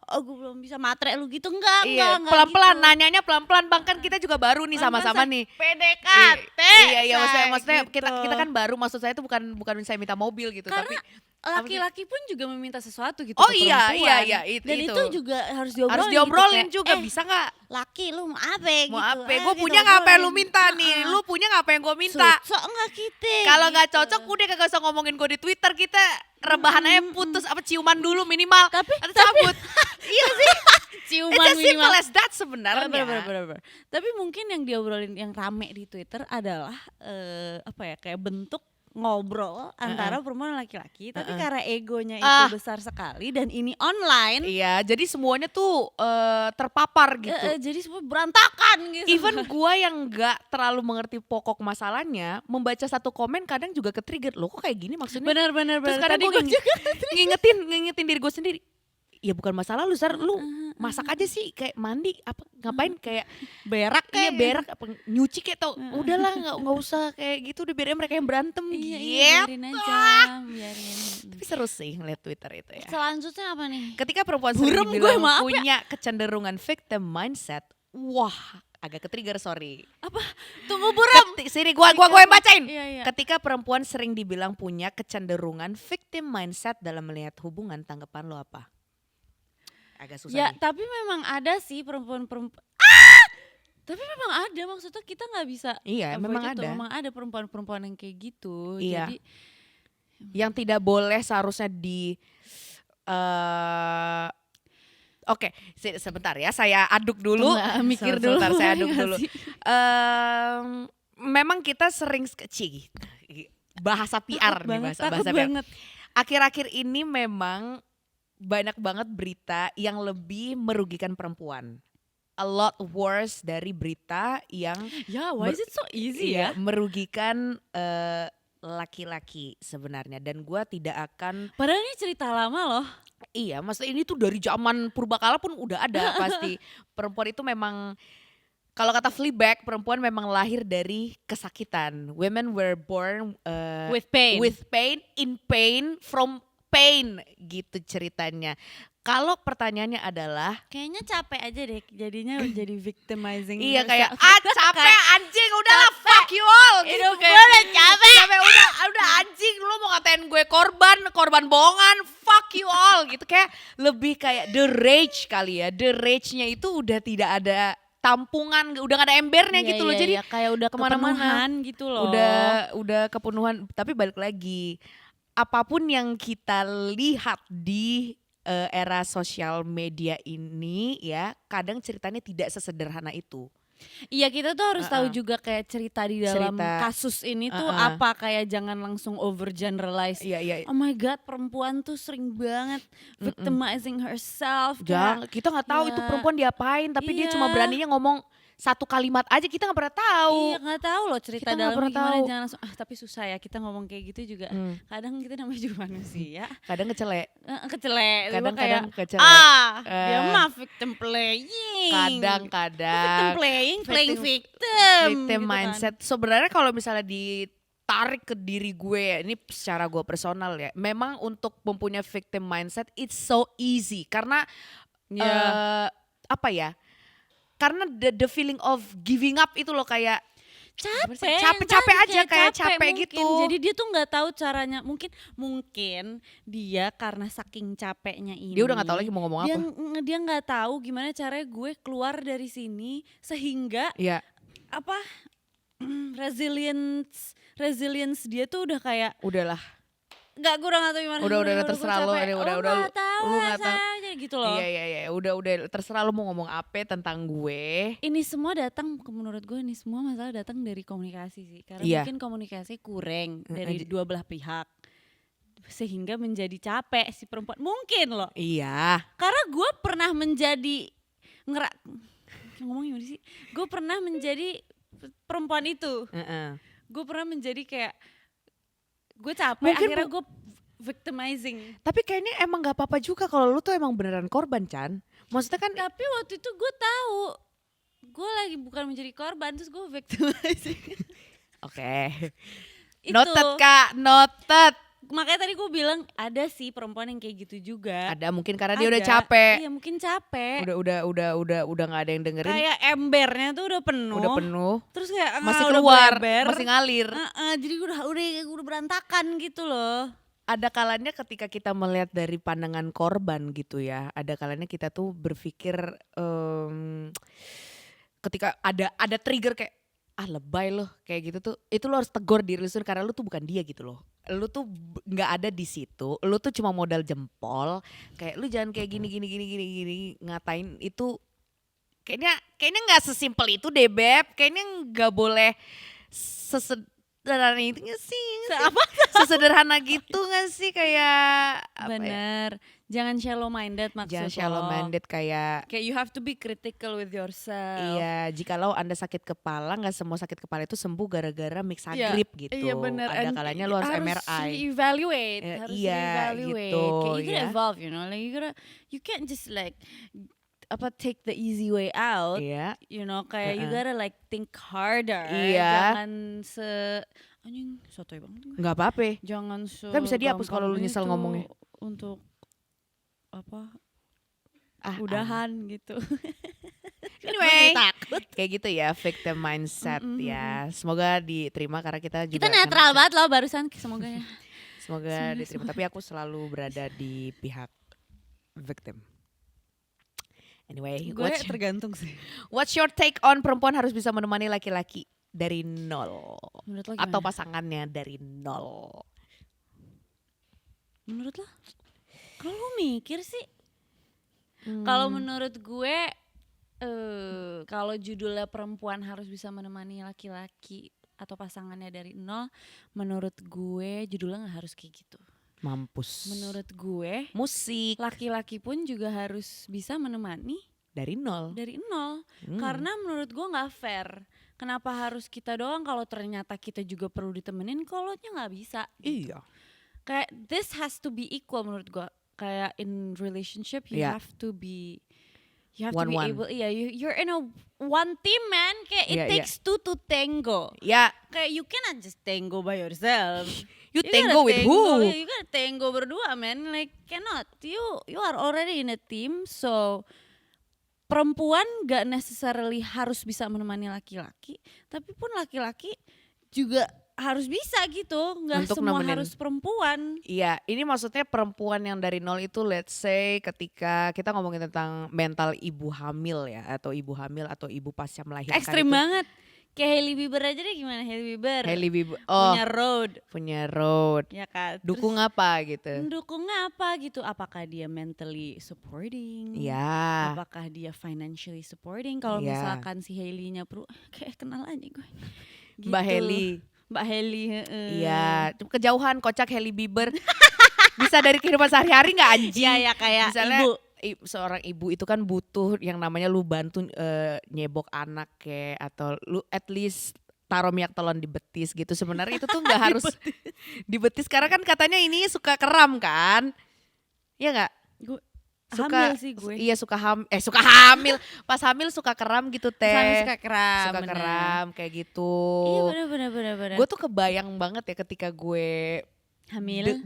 Speaker 2: aku belum bisa matre lu gitu. Enggak,
Speaker 1: Iya,
Speaker 2: enggak
Speaker 1: pelan-pelan
Speaker 2: gitu.
Speaker 1: nanyanya pelan-pelan Bang, kan kita juga baru nih sama-sama nih.
Speaker 2: PDKT.
Speaker 1: Iya, maksudnya
Speaker 2: gitu.
Speaker 1: kita kan baru, maksud saya itu bukan saya minta mobil gitu,
Speaker 2: Karena
Speaker 1: tapi
Speaker 2: laki-laki pun juga meminta sesuatu gitu
Speaker 1: Oh
Speaker 2: ke
Speaker 1: iya,
Speaker 2: perempuan.
Speaker 1: iya,
Speaker 2: Dan itu juga harus diobrolin.
Speaker 1: harus diobrolin
Speaker 2: gitu,
Speaker 1: juga,
Speaker 2: kayak,
Speaker 1: bisa nggak?
Speaker 2: laki lu mau apa
Speaker 1: Mau
Speaker 2: gitu.
Speaker 1: apa? Gue
Speaker 2: gitu,
Speaker 1: punya nggak apa yang lu
Speaker 2: obrolin.
Speaker 1: minta nih? Lu punya nggak apa yang gue minta?
Speaker 2: Sok enggak kita.
Speaker 1: Kalau nggak
Speaker 2: gitu.
Speaker 1: cocok udah kagak usah ngomongin gue di Twitter, kita rebahan aja putus, apa ciuman dulu minimal. Atau cabut. Iya sih.
Speaker 2: Ciuman
Speaker 1: It's as simple
Speaker 2: minimal.
Speaker 1: as that sebenarnya.
Speaker 2: Bener. Tapi mungkin yang diobrolin yang rame di Twitter adalah apa ya, kayak bentuk ngobrol antara perempuan dan laki-laki, tapi karena egonya itu besar sekali dan ini online.
Speaker 1: Iya, jadi semuanya tuh terpapar gitu.
Speaker 2: Jadi semua berantakan gitu.
Speaker 1: Even gua yang nggak terlalu mengerti pokok masalahnya, membaca satu komen kadang juga ke-trigger. Loh kok kayak gini maksudnya?
Speaker 2: Bener.
Speaker 1: Terus kadang
Speaker 2: Tadi
Speaker 1: gue
Speaker 2: gue juga
Speaker 1: ngingetin diri gue sendiri. Ya bukan masalah lu, Sar. Lu masak aja sih, kayak mandi apa ngapain kayak
Speaker 2: Berak
Speaker 1: iya
Speaker 2: kayak.
Speaker 1: berak apa nyuci kayak tau udahlah nggak usah kayak gitu, udah biarin mereka yang berantem
Speaker 2: Iya,
Speaker 1: gitu.
Speaker 2: biarin aja, biarin.
Speaker 1: Tapi seru sih ngeliat Twitter itu ya.
Speaker 2: Selanjutnya apa nih?
Speaker 1: Ketika perempuan sering
Speaker 2: Burem gue,
Speaker 1: dibilang
Speaker 2: maaf ya.
Speaker 1: punya kecenderungan victim mindset, wah agak ke-trigger sorry.
Speaker 2: Tunggu buram.
Speaker 1: Sini gua yang bacain.
Speaker 2: Iya, iya.
Speaker 1: Ketika perempuan sering dibilang punya kecenderungan victim mindset dalam melihat hubungan, tanggapan lo apa? Agak susah
Speaker 2: Ya,
Speaker 1: nih.
Speaker 2: tapi memang ada sih perempuan-perempuan. Tapi memang ada, maksudnya kita nggak bisa.
Speaker 1: Iya,
Speaker 2: avoid
Speaker 1: memang
Speaker 2: itu.
Speaker 1: ada.
Speaker 2: Memang ada perempuan-perempuan yang kayak gitu.
Speaker 1: Iya.
Speaker 2: Jadi
Speaker 1: Yang tidak boleh seharusnya Oke, sebentar ya, saya aduk dulu.
Speaker 2: Tunggu, mikir dulu,
Speaker 1: Sebentar, saya
Speaker 2: boleh
Speaker 1: aduk
Speaker 2: nggak
Speaker 1: dulu.
Speaker 2: sih?
Speaker 1: Memang kita sering bahasa PR nih, bahasa
Speaker 2: takut
Speaker 1: PR.
Speaker 2: banget.
Speaker 1: Akhir-akhir ini memang banyak banget berita yang lebih merugikan perempuan. A lot worse dari berita yang
Speaker 2: Ya, why is it so easy ya?
Speaker 1: merugikan laki-laki sebenarnya. Dan gua tidak akan
Speaker 2: Padahal ini cerita lama loh.
Speaker 1: iya, maksudnya ini tuh dari zaman purbakala pun udah ada pasti. Perempuan itu memang, kalau kata Fleabag, perempuan memang lahir dari kesakitan. Women were born
Speaker 2: With pain.
Speaker 1: in pain, from pain gitu ceritanya. Kalau pertanyaannya adalah,
Speaker 2: Kayaknya capek aja deh jadinya jadi victimizing.
Speaker 1: iya kayak
Speaker 2: yourself.
Speaker 1: capek anjing udahlah fuck you all gitu
Speaker 2: Hidup
Speaker 1: kayak.
Speaker 2: gue udah capek.
Speaker 1: Udah anjing lu mau ngatain gue korban bohongan, fuck you all gitu, kayak lebih kayak the rage kali ya. The rage-nya itu udah tidak ada tampungan, udah gak ada embernya
Speaker 2: Iya,
Speaker 1: gitu loh.
Speaker 2: iya,
Speaker 1: Jadi
Speaker 2: iya, kayak udah
Speaker 1: kemana-mana.
Speaker 2: kepenuhan gitu loh.
Speaker 1: udah kepenuhan. Tapi balik lagi, apapun yang kita lihat di era sosial media ini ya, kadang ceritanya tidak sesederhana itu.
Speaker 2: Iya, kita tuh harus tahu juga kayak cerita di dalam
Speaker 1: Cerita.
Speaker 2: kasus ini tuh apa, kayak jangan langsung over generalize.
Speaker 1: Iya.
Speaker 2: Oh my god, perempuan tuh sering banget victimizing herself.
Speaker 1: Jangan, kita nggak tahu itu
Speaker 2: ya,
Speaker 1: perempuan diapain, tapi dia
Speaker 2: iya.
Speaker 1: cuma beraninya ngomong satu kalimat aja, kita nggak pernah tahu.
Speaker 2: Iya, nggak tahu loh cerita
Speaker 1: Kita nggak
Speaker 2: dalamnya
Speaker 1: pernah
Speaker 2: gimana.
Speaker 1: tahu.
Speaker 2: Jangan langsung tapi susah ya kita ngomong kayak gitu juga. Kadang kita namanya juga manusia.
Speaker 1: Kadang kecelek.
Speaker 2: Kecelek. Tiba
Speaker 1: Kadang-kadang
Speaker 2: kayak,
Speaker 1: kecelek.
Speaker 2: dia mah victim playing. Victim
Speaker 1: Kadang-kadang
Speaker 2: playing
Speaker 1: victim
Speaker 2: victim gitu kan.
Speaker 1: mindset. Sebenarnya kalau misalnya ditarik ke diri gue ya, ini secara gue personal ya, memang untuk mempunyai victim mindset it's so easy karena apa ya? Karena the feeling of giving up itu loh, kayak capek aja, kayak capek
Speaker 2: mungkin.
Speaker 1: gitu.
Speaker 2: Jadi dia tuh nggak tahu caranya. Mungkin dia karena saking capeknya ini.
Speaker 1: Dia udah nggak tahu lagi mau ngomong apa.
Speaker 2: Dia nggak tahu gimana caranya gue keluar dari sini sehingga
Speaker 1: Iya,
Speaker 2: resilience dia tuh udah kayak
Speaker 1: udahlah.
Speaker 2: gue udah nggak tahu gimana.
Speaker 1: Udah terserah lo,
Speaker 2: capek.
Speaker 1: udah
Speaker 2: nggak tahu
Speaker 1: lu nggak tahu.
Speaker 2: rasanya gitu loh.
Speaker 1: Iya, udah terserah lo mau ngomong apa tentang gue.
Speaker 2: Ini semua datang, menurut gue ini semua masalah datang dari komunikasi sih. Karena
Speaker 1: Iya.
Speaker 2: mungkin komunikasi kurang dari dua belah pihak. Sehingga menjadi capek si perempuan. Mungkin loh.
Speaker 1: Iya.
Speaker 2: Karena gue pernah menjadi, ngomong gimana sih? Gue pernah menjadi perempuan itu. Gue pernah menjadi kayak, gue capek
Speaker 1: Mungkin
Speaker 2: akhirnya gue victimizing.
Speaker 1: Tapi kayaknya emang gak apa-apa juga kalau lu tuh emang beneran korban, Chan. Maksudnya kan
Speaker 2: Tapi waktu itu gue tahu gue lagi bukan menjadi korban, terus gue victimizing.
Speaker 1: Oke.
Speaker 2: Itu.
Speaker 1: Noted Kak, noted.
Speaker 2: Makanya tadi gue bilang ada sih perempuan yang kayak gitu juga.
Speaker 1: Ada mungkin karena dia udah
Speaker 2: Ada.
Speaker 1: capek.
Speaker 2: Iya, mungkin capek.
Speaker 1: Udah gak ada yang dengerin.
Speaker 2: Kayak embernya tuh udah penuh.
Speaker 1: Udah penuh.
Speaker 2: Terus kayak
Speaker 1: Masih
Speaker 2: udah
Speaker 1: keluar,
Speaker 2: bleber.
Speaker 1: masih ngalir.
Speaker 2: Jadi udah berantakan gitu loh.
Speaker 1: Ada kalanya ketika kita melihat dari pandangan korban gitu ya, ada kalanya kita tuh berpikir ketika ada trigger kayak lebay loh kayak gitu tuh, itu lo harus tegur diri lu sendiri karena lu tuh bukan dia gitu loh. Lu tuh nggak ada di situ, lu tuh cuma modal jempol, kayak lu jangan kayak gini ngatain itu. Kayaknya nggak sesimpel itu deh, Beb. Kayaknya nggak boleh sesederhana itu gak sih? Sesederhana gitu gak sih, kayak
Speaker 2: Bener. Jangan shallow minded maksudnya.
Speaker 1: Jangan shallow minded kayak
Speaker 2: you have to be critical with yourself.
Speaker 1: iya, jikalau Anda sakit kepala, gak semua sakit kepala itu sembuh gara-gara mixagrip gitu.
Speaker 2: Iya bener.
Speaker 1: Ada kalanya lu harus MRI.
Speaker 2: Evaluate, harus
Speaker 1: iya,
Speaker 2: evaluate.
Speaker 1: gitu,
Speaker 2: Kayak you gotta
Speaker 1: ya.
Speaker 2: evolve, you know. Like you can't just like take the easy way out.
Speaker 1: Iya.
Speaker 2: You know, kayak you gotta like think harder.
Speaker 1: Iya.
Speaker 2: Jangan anjing sotoy banget gue.
Speaker 1: Nggak apa-apa.
Speaker 2: Jangan
Speaker 1: Kan bisa dihapus kalau lu
Speaker 2: gampang
Speaker 1: nyesel
Speaker 2: itu
Speaker 1: ngomongnya.
Speaker 2: Untuk apa?
Speaker 1: Ah,
Speaker 2: Udahan gitu.
Speaker 1: Anyway,
Speaker 2: takut.
Speaker 1: kayak gitu ya victim mindset ya. Semoga diterima karena kita juga
Speaker 2: Kita netral banget loh barusan, semoga ya.
Speaker 1: Semoga diterima. Tapi aku selalu berada di pihak victim. Anyway,
Speaker 2: Gue tergantung sih.
Speaker 1: what's your take on perempuan harus bisa menemani laki-laki dari nol
Speaker 2: Menurut lo
Speaker 1: atau
Speaker 2: gimana?
Speaker 1: pasangannya dari nol?
Speaker 2: Menurut lo? Kalau lu mikir sih, kalau menurut gue, kalau judulnya perempuan harus bisa menemani laki-laki atau pasangannya dari nol, menurut gue judulnya nggak harus kayak gitu.
Speaker 1: Mampus.
Speaker 2: Menurut gue,
Speaker 1: musik
Speaker 2: laki-laki pun juga harus bisa menemani
Speaker 1: dari nol.
Speaker 2: dari nol. Karena menurut gue nggak fair. Kenapa harus kita doang kalau ternyata kita juga perlu ditemenin, kalau nya nggak bisa. Gitu.
Speaker 1: Iya.
Speaker 2: Kayak this has to be equal menurut gue. Kayak in relationship you
Speaker 1: Yeah.
Speaker 2: have to be to be
Speaker 1: One-one.
Speaker 2: able. Yeah, you're in a one team, man. Kayak it
Speaker 1: Yeah,
Speaker 2: takes two to tango.
Speaker 1: Ya,
Speaker 2: Kayak you cannot just tango by yourself.
Speaker 1: you
Speaker 2: gotta
Speaker 1: tango with who?
Speaker 2: You gotta tango berdua, man. Like cannot. You are already in a team, so perempuan gak necessarily harus bisa menemani laki-laki, tapi pun laki-laki juga harus bisa gitu. Gak
Speaker 1: Untuk
Speaker 2: semua
Speaker 1: nemenin.
Speaker 2: harus perempuan.
Speaker 1: Iya, ini maksudnya perempuan yang dari nol itu let's say ketika kita ngomongin tentang mental ibu hamil ya, atau ibu hamil atau ibu pasca melahirkan.
Speaker 2: Ekstrim
Speaker 1: itu.
Speaker 2: banget. Kayak Hailey Bieber aja deh, gimana Hailey Bieber?
Speaker 1: Hailey Bieber, oh
Speaker 2: punya road,
Speaker 1: punya road.
Speaker 2: ya kan?
Speaker 1: Dukung apa gitu?
Speaker 2: Dukungnya apa gitu? Apakah dia mentally supporting?
Speaker 1: Ya,
Speaker 2: Apakah dia financially supporting? Kalau
Speaker 1: Iya.
Speaker 2: misalkan si Hailey-nya perlu, kayak kenal aja gue. Gitu.
Speaker 1: Mbak Hailey.
Speaker 2: Mbak Hailey,
Speaker 1: Iya, kejauhan kocak Hailey Bieber. Bisa dari kehidupan sehari-hari nggak anjing?
Speaker 2: Iya ya kayak
Speaker 1: Misalnya
Speaker 2: ibu.
Speaker 1: seorang ibu itu kan butuh yang namanya lu bantu nyebok anak kayak, atau lu at least taruh minyak telon di betis gitu. Sebenarnya itu tuh nggak harus di betis karena kan katanya ini suka kram kan? Iya nggak?
Speaker 2: Gue
Speaker 1: Suka-
Speaker 2: hamil sih gue.
Speaker 1: Iya suka hamil. Pas hamil suka kram gitu teh.
Speaker 2: Sampai suka keram.
Speaker 1: Suka
Speaker 2: bener.
Speaker 1: kram kayak gitu.
Speaker 2: Iya bener.
Speaker 1: Gue tuh kebayang banget ya ketika gue
Speaker 2: Hamil.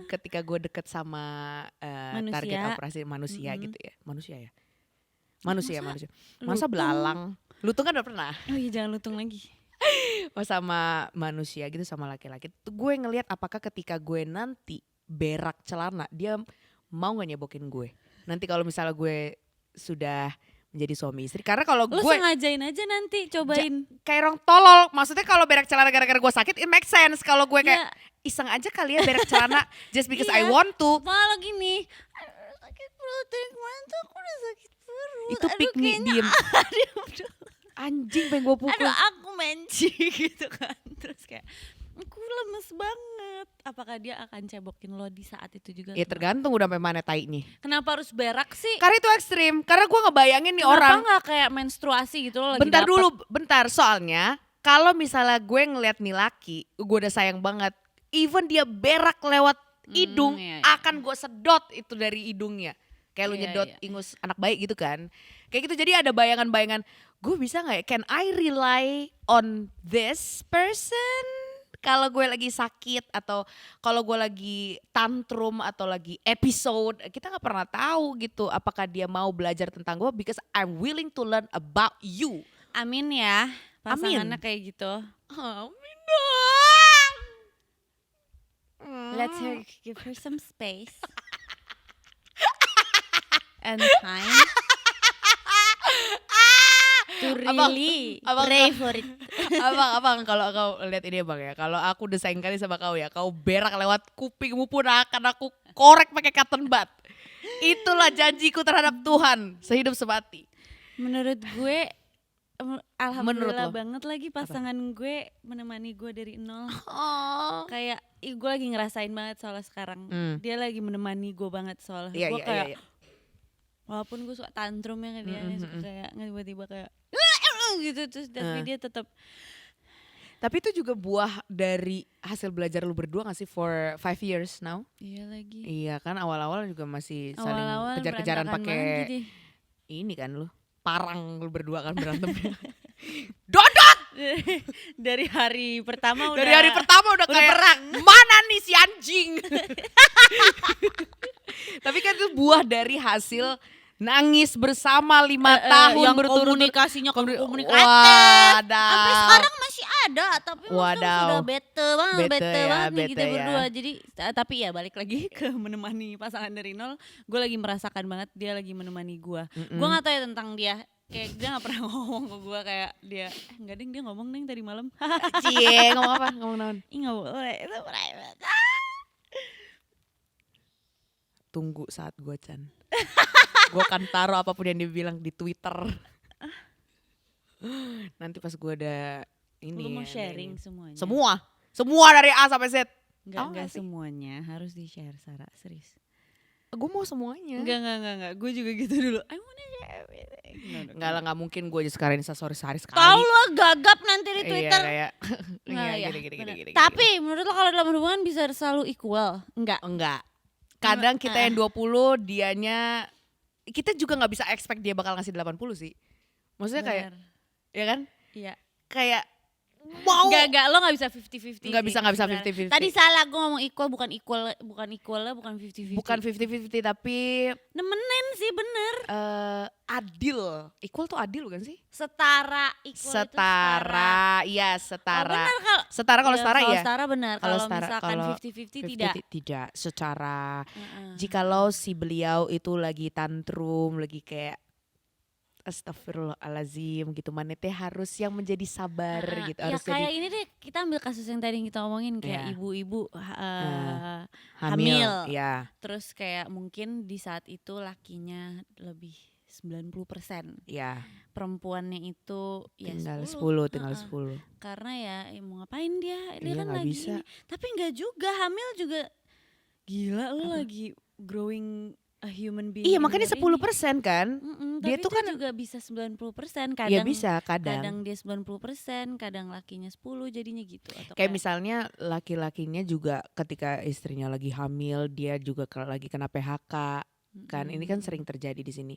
Speaker 1: ketika gue deket sama
Speaker 2: Manusia.
Speaker 1: target operasi manusia gitu ya. Manusia ya. Manusia.
Speaker 2: Lutung?
Speaker 1: Masa belalang. Lutung kan udah pernah.
Speaker 2: Oh iya jangan lutung lagi.
Speaker 1: Pas sama manusia gitu, sama laki-laki. Tuh gue ngelihat apakah ketika gue nanti berak celana, dia mau gak nyebokin gue. Nanti kalau misalnya gue sudah menjadi suami istri. Karena kalau
Speaker 2: Lo
Speaker 1: gue
Speaker 2: sengajain aja nanti, cobain.
Speaker 1: kayak orang tolol. Maksudnya kalau berak celana gara-gara gue sakit, it makes sense. Kalau gue kayak
Speaker 2: Ya,
Speaker 1: iseng aja kali ya berak celana just because I
Speaker 2: Iya.
Speaker 1: want to.
Speaker 2: malah gini. Aduh, sakit perut dari kemarin tuh aku udah sakit perut.
Speaker 1: Itu
Speaker 2: Aduh,
Speaker 1: pick me,
Speaker 2: kayaknya
Speaker 1: diem.
Speaker 2: Aduh,
Speaker 1: Anjing pengen gue pukul.
Speaker 2: aduh aku menci gitu kan. Terus kayak aku lemes banget. Apakah dia akan cebokin lo di saat itu juga?
Speaker 1: Ya tergantung udah sampai mana tainya.
Speaker 2: Kenapa harus berak sih?
Speaker 1: Karena itu ekstrim. Karena gue ngebayangin nih
Speaker 2: Kenapa
Speaker 1: orang.
Speaker 2: nggak kayak menstruasi gitu lo lagi
Speaker 1: Bentar
Speaker 2: dapet?
Speaker 1: dulu, bentar. Soalnya kalau misalnya gue ngeliat nih laki, gue udah sayang banget. Even dia berak lewat hidung,
Speaker 2: iya.
Speaker 1: akan gue sedot itu dari hidungnya. Kayak lu
Speaker 2: Iya,
Speaker 1: nyedot
Speaker 2: iya.
Speaker 1: ingus anak bayi gitu kan. Kayak gitu, jadi ada bayangan-bayangan, gue bisa gak ya, can I rely on this person? Kalau gue lagi sakit atau kalau gue lagi tantrum atau lagi episode, kita gak pernah tahu gitu apakah dia mau belajar tentang gue, because I'm willing to learn about you.
Speaker 2: Amin ya, pasangannya
Speaker 1: Amin.
Speaker 2: kayak gitu.
Speaker 1: Amin dong.
Speaker 2: Let her give her some space and time to really
Speaker 1: abang-
Speaker 2: pray for it.
Speaker 1: Abang, kalau kau lihat ini bang ya, kalau aku udah sayang kali sama kau ya, kau berak lewat kupingmu pun akan aku korek pakai cotton bud. Itulah janjiku terhadap Tuhan sehidup semati.
Speaker 2: Menurut gue, alhamdulillah
Speaker 1: lo?
Speaker 2: banget lagi pasangan gue menemani gue dari nol.
Speaker 1: Oh.
Speaker 2: Kayak gue lagi ngerasain banget soalnya sekarang. Dia lagi menemani gue banget soalnya.
Speaker 1: Iya,
Speaker 2: Gue
Speaker 1: iya,
Speaker 2: kayak
Speaker 1: iya.
Speaker 2: walaupun gue suka tantrum ya ke dia, suka kayak tiba-tiba kayak gitu terus tapi dia tetap
Speaker 1: Tapi itu juga buah dari hasil belajar lu berdua gak sih for 5 years now?
Speaker 2: Iya lagi.
Speaker 1: Iya kan awal-awal juga masih saling
Speaker 2: Awal-awal
Speaker 1: kejar-kejaran
Speaker 2: berantakan
Speaker 1: pakai
Speaker 2: banget jadi.
Speaker 1: ini kan lu. Parang lu berdua kan berantemnya. Dodot!
Speaker 2: Dari hari pertama udah.
Speaker 1: Dari hari pertama udah kayak
Speaker 2: perang.
Speaker 1: mana nih si anjing? Tapi kan itu buah dari hasil nangis bersama 5 tahun
Speaker 2: yang
Speaker 1: berturut-turut.
Speaker 2: komunikasinya komunikatif.
Speaker 1: Wadaw.
Speaker 2: Sampai sekarang masih ada, tapi maksudnya
Speaker 1: Wadaw.
Speaker 2: sudah bete banget,
Speaker 1: Bete
Speaker 2: bete
Speaker 1: ya,
Speaker 2: banget nih
Speaker 1: bete
Speaker 2: kita
Speaker 1: ya.
Speaker 2: berdua. Jadi tapi ya balik lagi ke menemani pasangan dari nol, gue lagi merasakan banget dia lagi menemani gue. Gue nggak tahu ya tentang dia. Kayak dia gak pernah ngomong ke gue kayak dia enggak ding, dia ngomong ding tadi malam.
Speaker 1: Cie, ngomong apa? Ngomong naon?
Speaker 2: Ih gak boleh, itu private.
Speaker 1: Tunggu saat gue Chan. Gue akan taruh apapun yang dia bilang di Twitter. Nanti pas gue ada ini.
Speaker 2: Lu mau
Speaker 1: ya,
Speaker 2: sharing
Speaker 1: ini.
Speaker 2: semuanya?
Speaker 1: Semua dari A sampai Z.
Speaker 2: Enggak
Speaker 1: sih?
Speaker 2: semuanya, harus di-share Sarah, serius.
Speaker 1: Gue mau semuanya.
Speaker 2: Enggak. Gue juga gitu dulu. I wanna share everything.
Speaker 1: Enggak lah, nggak mungkin gue aja sekarang instastory sehari sekali.
Speaker 2: Tahu lo gagap nanti di Twitter.
Speaker 1: Iya, kayak
Speaker 2: Nah,
Speaker 1: iya,
Speaker 2: ya,
Speaker 1: gini.
Speaker 2: Tapi menurut lo kalau dalam hubungan bisa selalu equal? Enggak.
Speaker 1: Kadang kita yang 20, dianya kita juga nggak bisa expect dia bakal ngasih 80 sih. Maksudnya kayak,
Speaker 2: Bener.
Speaker 1: ya kan?
Speaker 2: Iya.
Speaker 1: Kayak mau
Speaker 2: Enggak, lo gak bisa 50-50
Speaker 1: Nggak
Speaker 2: sih,
Speaker 1: bisa
Speaker 2: sebenarnya.
Speaker 1: 50-50.
Speaker 2: Tadi salah, gue ngomong equal, bukan 50-50.
Speaker 1: bukan 50-50 tapi
Speaker 2: Nemenin sih bener.
Speaker 1: adil. Equal tuh adil bukan sih?
Speaker 2: Setara, equal itu
Speaker 1: Setara. Iya, setara.
Speaker 2: Oh bener kalau
Speaker 1: Setara kalau setara
Speaker 2: kalau
Speaker 1: ya.
Speaker 2: setara benar.
Speaker 1: Kalau
Speaker 2: Kalau
Speaker 1: setara,
Speaker 2: misalkan
Speaker 1: kalau
Speaker 2: 50-50 tidak.
Speaker 1: Tidak, secara
Speaker 2: Heeh.
Speaker 1: jikalau si beliau itu lagi tantrum, lagi kayak astagfirullahalazim gitu, manete harus yang menjadi sabar gitu,
Speaker 2: Ya
Speaker 1: harus
Speaker 2: kayak
Speaker 1: jadi
Speaker 2: ini deh, kita ambil kasus yang tadi kita omongin kayak
Speaker 1: Iya.
Speaker 2: ibu-ibu
Speaker 1: hamil.
Speaker 2: hamil.
Speaker 1: Ya,
Speaker 2: Terus kayak mungkin di saat itu lakinya lebih 90%.
Speaker 1: ya.
Speaker 2: Perempuannya itu ya
Speaker 1: Tinggal
Speaker 2: 10.
Speaker 1: 10, tinggal 10.
Speaker 2: Karena ya mau ngapain dia
Speaker 1: Iya,
Speaker 2: kan
Speaker 1: nggak
Speaker 2: lagi
Speaker 1: bisa.
Speaker 2: ini. Tapi enggak juga, hamil juga gila lu lagi growing a human being.
Speaker 1: Iya,
Speaker 2: in
Speaker 1: makanya
Speaker 2: your ini.
Speaker 1: 10% kan.
Speaker 2: Dia
Speaker 1: Dia tuh
Speaker 2: tuh
Speaker 1: kan
Speaker 2: juga bisa 90%,
Speaker 1: ya
Speaker 2: kadang
Speaker 1: bisa
Speaker 2: kadang dia 90%, kadang lakinya 10 jadinya gitu atau
Speaker 1: kayak misalnya laki-lakinya juga ketika istrinya lagi hamil, dia juga lagi kena PHK. Kan ini kan sering terjadi di sini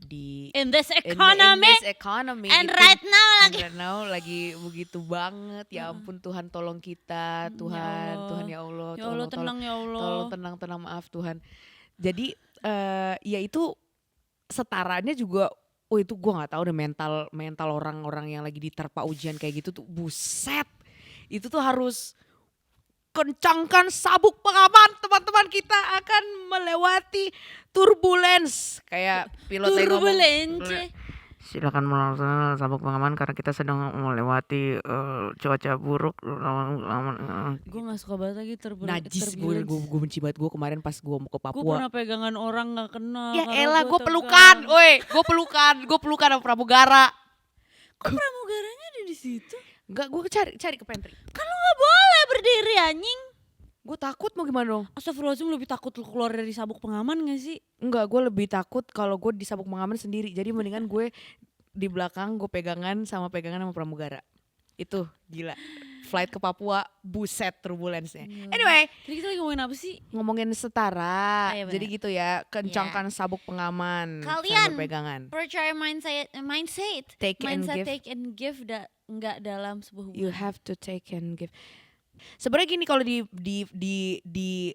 Speaker 1: di
Speaker 2: in this
Speaker 1: in
Speaker 2: economy
Speaker 1: this economy
Speaker 2: and
Speaker 1: itu-
Speaker 2: right now
Speaker 1: and
Speaker 2: lagi
Speaker 1: right now lagi begitu banget. Ya ampun, Tuhan tolong kita, Tuhan ya Allah,
Speaker 2: ya Allah, tenang ya Allah.
Speaker 1: tolong tenang, maaf Tuhan. Jadi ya itu setaranya juga, oh itu gue nggak tahu deh, mental orang-orang yang lagi diterpa ujian kayak gitu tuh buset, itu tuh harus kencangkan sabuk pengaman, teman-teman, kita akan melewati turbulence kayak pilot yang ngomong.
Speaker 2: Turbulence.
Speaker 1: Silakan melaksanakan sabuk pengaman karena kita sedang melewati cuaca buruk.
Speaker 2: Gue gak suka banget lagi
Speaker 1: Najis, gue benci banget. Gue kemarin pas gue mau ke
Speaker 2: Gue
Speaker 1: Papua.
Speaker 2: pernah pegangan orang gak kenal.
Speaker 1: Ya
Speaker 2: karena
Speaker 1: elah, gue
Speaker 2: tegang.
Speaker 1: pelukan, gue pelukan sama pramugara.
Speaker 2: Kok pramugaranya ada di situ?
Speaker 1: Enggak, gue cari ke pantry.
Speaker 2: Kan lu gak boleh berdiri anjing.
Speaker 1: Gue takut, mau gimana dong?
Speaker 2: Astagfirullahaladzim, lebih takut lu keluar dari sabuk pengaman gak sih?
Speaker 1: Enggak, gue lebih takut kalau gue di sabuk pengaman sendiri. Jadi mendingan gue di belakang, gue pegangan sama pramugara. Itu gila. Flight ke Papua, buset turbulence-nya. Anyway,
Speaker 2: Jadi kita lagi ngomongin apa sih?
Speaker 1: ngomongin setara.
Speaker 2: Iya, benar.
Speaker 1: Jadi gitu ya, kencangkan sabuk pengaman
Speaker 2: Kalian
Speaker 1: sambil pegangan.
Speaker 2: percaya mindset
Speaker 1: Take and
Speaker 2: mindset
Speaker 1: give.
Speaker 2: take and give nggak dalam sebuah hubungan.
Speaker 1: You have to take and give. Sebenarnya gini, kalau di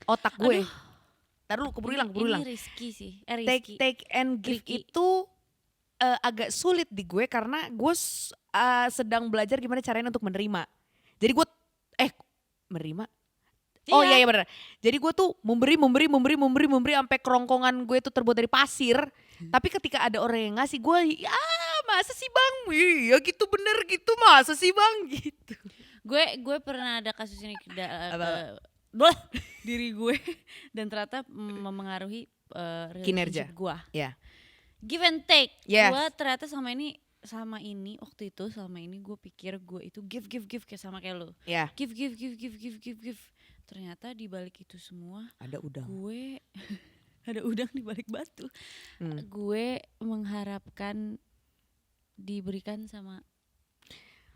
Speaker 1: otak gue. Taruh lu, keburu hilang.
Speaker 2: Ini risky sih.
Speaker 1: Take and give
Speaker 2: Tricky.
Speaker 1: itu agak sulit di gue karena gue sedang belajar gimana caranya untuk menerima. Jadi gue menerima. Oh iya benar. Jadi gue tuh memberi sampai kerongkongan gue tuh terbuat dari pasir. Tapi ketika ada orang yang ngasih, gue masa sih bang? Iya gitu, bener gitu, masa sih bang gitu.
Speaker 2: Gue pernah ada kasus ini diri gue dan ternyata memengaruhi
Speaker 1: Kinerja.
Speaker 2: relationship gue.
Speaker 1: Ya.
Speaker 2: Give and take.
Speaker 1: Yes.
Speaker 2: Gue ternyata selama ini waktu itu gue pikir gue itu give kayak sama kayak lo.
Speaker 1: Ya.
Speaker 2: Give. Ternyata di balik itu semua
Speaker 1: Ada udang.
Speaker 2: gue ada udang di balik batu. Gue mengharapkan diberikan sama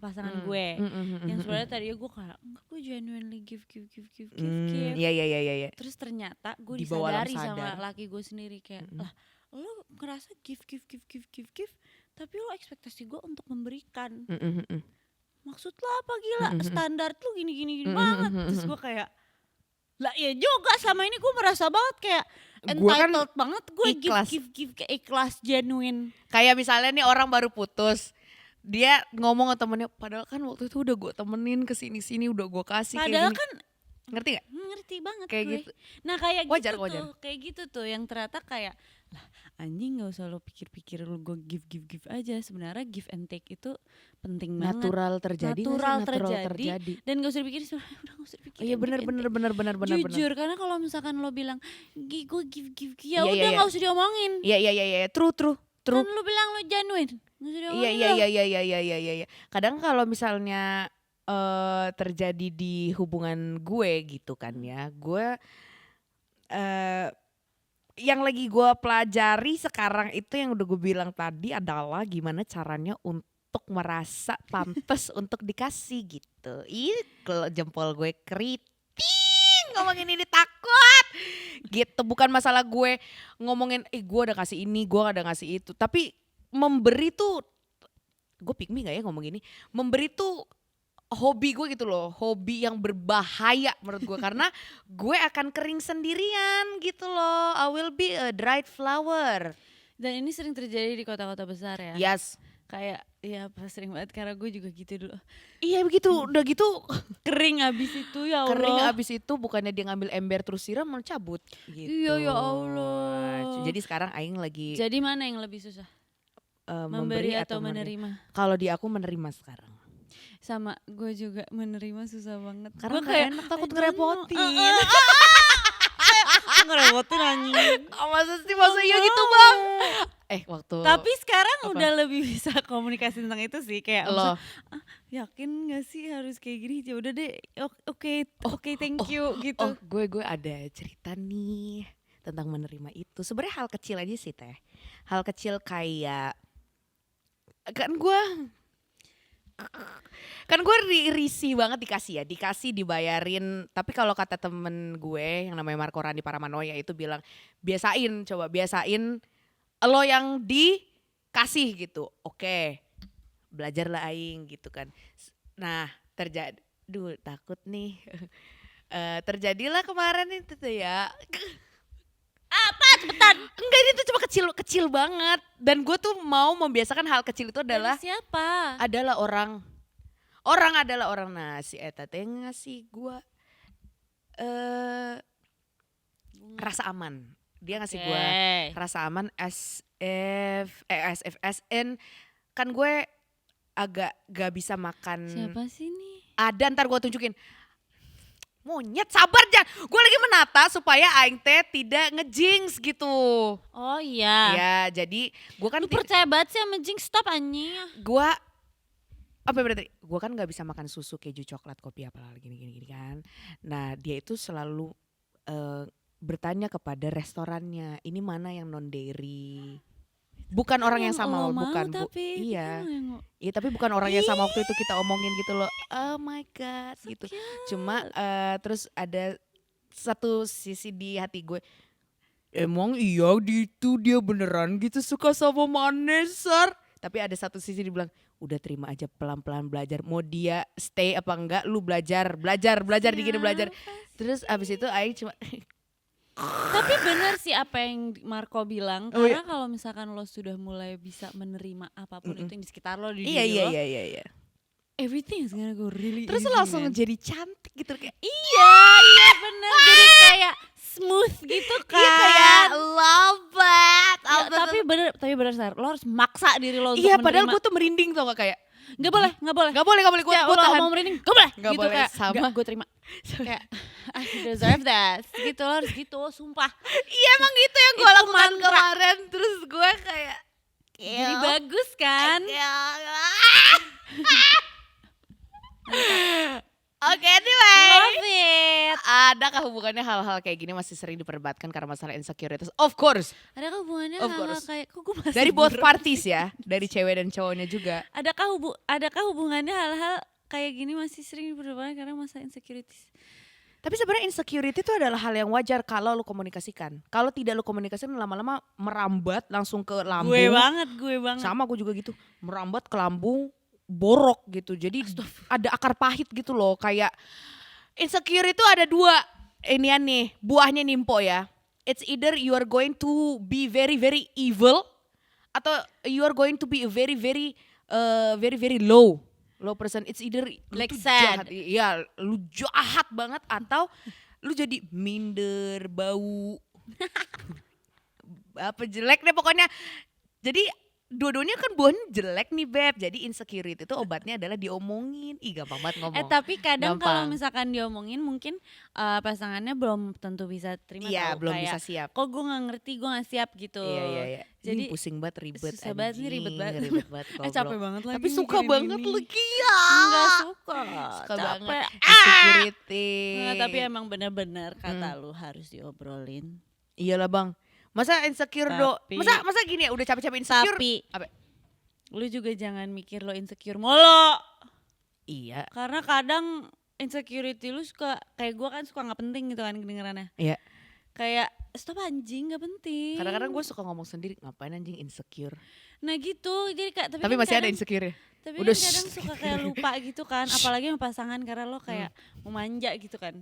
Speaker 2: pasangan gue. Yang sebenarnya tadinya gue kayak enggak, gue genuinely give.
Speaker 1: Iya.
Speaker 2: Terus ternyata gue
Speaker 1: Di bawah alam
Speaker 2: disadari sama
Speaker 1: sadar.
Speaker 2: laki gue sendiri kayak lah lo ngerasa give, tapi lo ekspektasi gue untuk memberikan. Maksud lo apa gila? Standar lu gini banget. Terus gue kayak lah ya juga selama ini gue merasa banget kayak
Speaker 1: Gua kan
Speaker 2: entitled banget gue
Speaker 1: ikhlas.
Speaker 2: give kayak ikhlas genuine.
Speaker 1: Kayak misalnya nih orang baru putus, dia ngomong ke temennya, padahal kan waktu itu udah gue temenin kesini-sini, udah gue kasih
Speaker 2: Padahal
Speaker 1: kayak gini.
Speaker 2: kan
Speaker 1: Ngerti gak?
Speaker 2: ngerti banget
Speaker 1: Kayak
Speaker 2: gue.
Speaker 1: gitu.
Speaker 2: Nah kayak
Speaker 1: Wajar,
Speaker 2: gitu
Speaker 1: wajar.
Speaker 2: tuh, kayak gitu tuh yang ternyata kayak lah anjing nggak usah lo pikir-pikir lo gue give aja. Sebenarnya give and take itu penting banget.
Speaker 1: Natural terjadi nggak sih?
Speaker 2: Natural
Speaker 1: Natural
Speaker 2: terjadi. Dan gak usah dipikirin sebenarnya udah gak usah dipikirin.
Speaker 1: Iya benar.
Speaker 2: Jujur karena kalau misalkan lo bilang gue give ya
Speaker 1: Iya,
Speaker 2: udah
Speaker 1: iya.
Speaker 2: nggak usah diomongin.
Speaker 1: Iya. True.
Speaker 2: Kan lo bilang lo genuine. Nggak usah diomongin.
Speaker 1: Iya. Kadang kalau misalnya terjadi di hubungan gue gitu kan ya, gue yang lagi gue pelajari sekarang itu yang udah gue bilang tadi adalah gimana caranya untuk merasa pantas untuk dikasih gitu. Ih, kalau jempol gue keriting ngomongin ini takut gitu. Bukan masalah gue ngomongin gue udah kasih ini, gue udah ngasih itu, tapi memberi tuh, gue pick me gak ya ngomong gini, memberi tuh hobi gue gitu loh, hobi yang berbahaya menurut gue karena gue akan kering sendirian gitu loh. I will be a dried flower.
Speaker 2: Dan ini sering terjadi di kota-kota besar ya.
Speaker 1: Yes.
Speaker 2: Kayak ya pas sering banget karena gue juga gitu dulu.
Speaker 1: Iya begitu, udah gitu
Speaker 2: Kering abis itu ya Allah.
Speaker 1: kering abis itu bukannya dia ngambil ember terus siram malah cabut gitu.
Speaker 2: Iya ya Allah.
Speaker 1: Jadi sekarang Aing lagi
Speaker 2: Jadi mana yang lebih susah? Memberi atau menerima?
Speaker 1: Kalau di aku menerima sekarang.
Speaker 2: Sama gue juga menerima susah banget.
Speaker 1: Karena
Speaker 2: Gua
Speaker 1: gak enak, takut ngerepotin.
Speaker 2: Ngerepotin anjing.
Speaker 1: Masa iya gitu bang? Waktu
Speaker 2: Tapi sekarang
Speaker 1: Apa?
Speaker 2: udah lebih bisa komunikasi tentang itu sih kayak
Speaker 1: lo
Speaker 2: yakin gak sih harus kayak gini? Ya udah deh. Oke, thank you gitu.
Speaker 1: gue ada cerita nih tentang menerima itu. Sebenarnya hal kecil aja sih teh. Hal kecil kayak kan gue risih banget dikasih dibayarin. Tapi kalau kata temen gue yang namanya Marco Randi Paramanoia itu bilang biasain lo yang dikasih gitu. Oke, belajarlah Aing gitu kan. Nah takut nih. Terjadilah kemarin itu tuh ya.
Speaker 2: Apa cepetan?
Speaker 1: Enggak, ini tuh cuma kecil banget. Dan gue tuh mau membiasakan hal kecil itu adalah
Speaker 2: Dari siapa?
Speaker 1: adalah orang adalah orang. Nah si Eta teh ngasih gue rasa aman. Dia ngasih gue rasa aman SFSN. Kan gue agak gak bisa makan.
Speaker 2: Siapa sih nih?
Speaker 1: Ada, ntar gue tunjukin. Monyet, sabar jangan. Gue lagi menata supaya Aing teh tidak ngejinx gitu.
Speaker 2: Oh iya.
Speaker 1: Ya jadi gue kan
Speaker 2: Lu percaya banget sih sama jinx, stop anjing.
Speaker 1: gue apa berarti? Gue kan nggak bisa makan susu, keju, coklat, kopi apalagi gini kan. Nah dia itu selalu bertanya kepada restorannya, ini mana yang non dairy. Bukan orang yang sama, bukan bu. Iya. Iya tapi bukan orang yang sama waktu itu kita omongin gitu loh. Oh my god gitu. Cuma terus ada satu sisi di hati gue. Emang iya gitu dia beneran gitu suka sama Manesar. Tapi ada satu sisi dibilang udah terima aja pelan-pelan belajar. Mau dia stay apa enggak lu belajar digini belajar. Terus abis itu Aing cuma
Speaker 2: Tapi benar sih apa yang Marco bilang, karena kalau misalkan lo sudah mulai bisa menerima apapun itu yang di sekitar lo, di diri lo,
Speaker 1: iya.
Speaker 2: everything is gonna go really
Speaker 1: Terus
Speaker 2: easy,
Speaker 1: langsung
Speaker 2: man.
Speaker 1: jadi cantik gitu kayak
Speaker 2: Iya benar, jadi kayak smooth gitu kan.
Speaker 1: iya kayak love it.
Speaker 2: Ya, tapi benar Sar, lo harus maksa diri lo untuk
Speaker 1: Iya
Speaker 2: menerima.
Speaker 1: padahal gue tuh merinding tau gak kayak
Speaker 2: Gak boleh
Speaker 1: gue
Speaker 2: ya, lo
Speaker 1: tahan.
Speaker 2: mau merinding gak boleh
Speaker 1: Gak
Speaker 2: gitu
Speaker 1: boleh,
Speaker 2: kayak
Speaker 1: sama.
Speaker 2: gue terima kayak I deserve that gitu, lo harus gitu, sumpah.
Speaker 1: Iya emang gitu yang gue
Speaker 2: Itu
Speaker 1: lakukan
Speaker 2: mantra.
Speaker 1: kemarin. Terus gue kayak
Speaker 2: Jadi bagus kan.
Speaker 1: Oke anyway.
Speaker 2: Love it.
Speaker 1: adakah hubungannya hal-hal kayak gini masih sering diperdebatkan karena masalah insecurities? Of course.
Speaker 2: Adakah hubungannya
Speaker 1: Of
Speaker 2: hal-hal
Speaker 1: course.
Speaker 2: kayak kok gue masih
Speaker 1: Dari both
Speaker 2: buruk
Speaker 1: parties
Speaker 2: sih?
Speaker 1: ya, dari cewek dan cowoknya juga.
Speaker 2: Adakah hubungannya hal-hal kayak gini masih sering diperdebatkan karena masalah insecurities?
Speaker 1: Tapi sebenarnya insecurity itu adalah hal yang wajar kalau lu komunikasikan. Kalau tidak lu komunikasikan lama-lama merambat langsung ke lambung.
Speaker 2: Gue banget.
Speaker 1: Sama gue juga gitu, merambat ke lambung, borok gitu. Jadi ada akar pahit gitu loh. Kayak insecure itu ada dua inian nih, buahnya nimpo ya. It's either you are going to be very very evil atau you are going to be a very very low person. It's either lu
Speaker 2: Like
Speaker 1: tuh
Speaker 2: sad.
Speaker 1: jahat, iya lu jahat banget atau lu jadi minder, bau, apa jelek deh pokoknya. Jadi dua-duanya kan buahnya jelek nih Beb. Jadi insecurity itu obatnya adalah diomongin. Ih gampang banget ngomong.
Speaker 2: Tapi kadang kalau
Speaker 1: Gampang.
Speaker 2: misalkan diomongin mungkin pasangannya belum tentu bisa terima.
Speaker 1: Iya
Speaker 2: tau.
Speaker 1: belum
Speaker 2: Kayak,
Speaker 1: bisa siap.
Speaker 2: kok gue gak ngerti, gue gak siap gitu.
Speaker 1: Iya.
Speaker 2: Jadi
Speaker 1: Ini pusing banget, ribet.
Speaker 2: susah banget nih, ribet banget.
Speaker 1: Ribet banget
Speaker 2: Capek banget lagi
Speaker 1: Tapi suka
Speaker 2: mikirin
Speaker 1: banget
Speaker 2: ini.
Speaker 1: lagi ya.
Speaker 2: Enggak suka,
Speaker 1: Suka
Speaker 2: capek.
Speaker 1: banget. Insecurity.
Speaker 2: Nggak, tapi emang bener-bener kata lu harus diobrolin.
Speaker 1: Iyalah bang. Masa insecure
Speaker 2: Tapi-
Speaker 1: Masa gini ya udah capek-capek insecure.
Speaker 2: Tapi
Speaker 1: Apa?
Speaker 2: lu juga jangan mikir lo insecure mulu.
Speaker 1: Iya.
Speaker 2: Karena kadang insecurity lu suka, kayak gue kan suka gak penting gitu kan kedengerannya.
Speaker 1: Iya.
Speaker 2: Kayak stop anjing, gak penting.
Speaker 1: Kadang-kadang gue suka ngomong sendiri, ngapain anjing insecure.
Speaker 2: Nah gitu, jadi
Speaker 1: Tapi
Speaker 2: kan
Speaker 1: masih ada
Speaker 2: kadang-
Speaker 1: insecure ya.
Speaker 2: Tapi
Speaker 1: Udah,
Speaker 2: kan kadang suka kayak lupa gitu kan, apalagi sama pasangan karena lo kayak memanja gitu kan.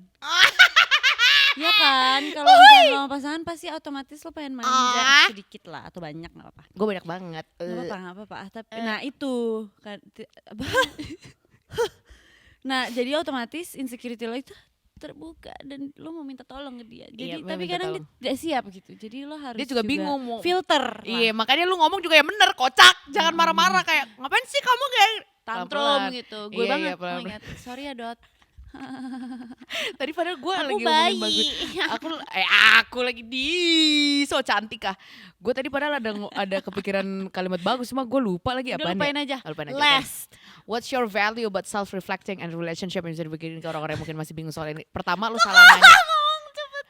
Speaker 2: Iya kan, kalau misalnya lo sama pasangan pasti otomatis lo pengen manja sedikit lah atau banyak nggak apa-apa.
Speaker 1: Gue banyak banget.
Speaker 2: Nggak apa-apa. Tapi nah itu kan, nah jadi otomatis insecurity lo itu terbuka dan lo mau minta tolong ke dia. Jadi
Speaker 1: Iya,
Speaker 2: tapi
Speaker 1: minta
Speaker 2: kadang dia
Speaker 1: tolong.
Speaker 2: tidak siap gitu. Jadi lo harus
Speaker 1: Dia juga bingung mau-
Speaker 2: filter lah.
Speaker 1: Iya makanya lu ngomong juga yang bener, kocak. Jangan marah-marah kayak ngapain sih kamu kayak
Speaker 2: Tantrum
Speaker 1: pelan-pelan.
Speaker 2: gitu. Gue
Speaker 1: Iya,
Speaker 2: banget.
Speaker 1: iya, pelan-pelan.
Speaker 2: Oh my God. Sorry ya Dot.
Speaker 1: Tadi padahal gue
Speaker 2: Aku
Speaker 1: lagi ngomongin
Speaker 2: bayi.
Speaker 1: bagus. Aku lagi di so cantik ah. Gue tadi padahal ada kepikiran kalimat bagus, cuma gue lupa lagi
Speaker 2: Udah
Speaker 1: apaan
Speaker 2: lupain
Speaker 1: ya.
Speaker 2: aja.
Speaker 1: Lupain aja.
Speaker 2: Last.
Speaker 1: What's your value about self-reflecting and relationship yang bisa dibikin ke orang-orang yang mungkin masih bingung soal ini. Pertama lu salah nanya.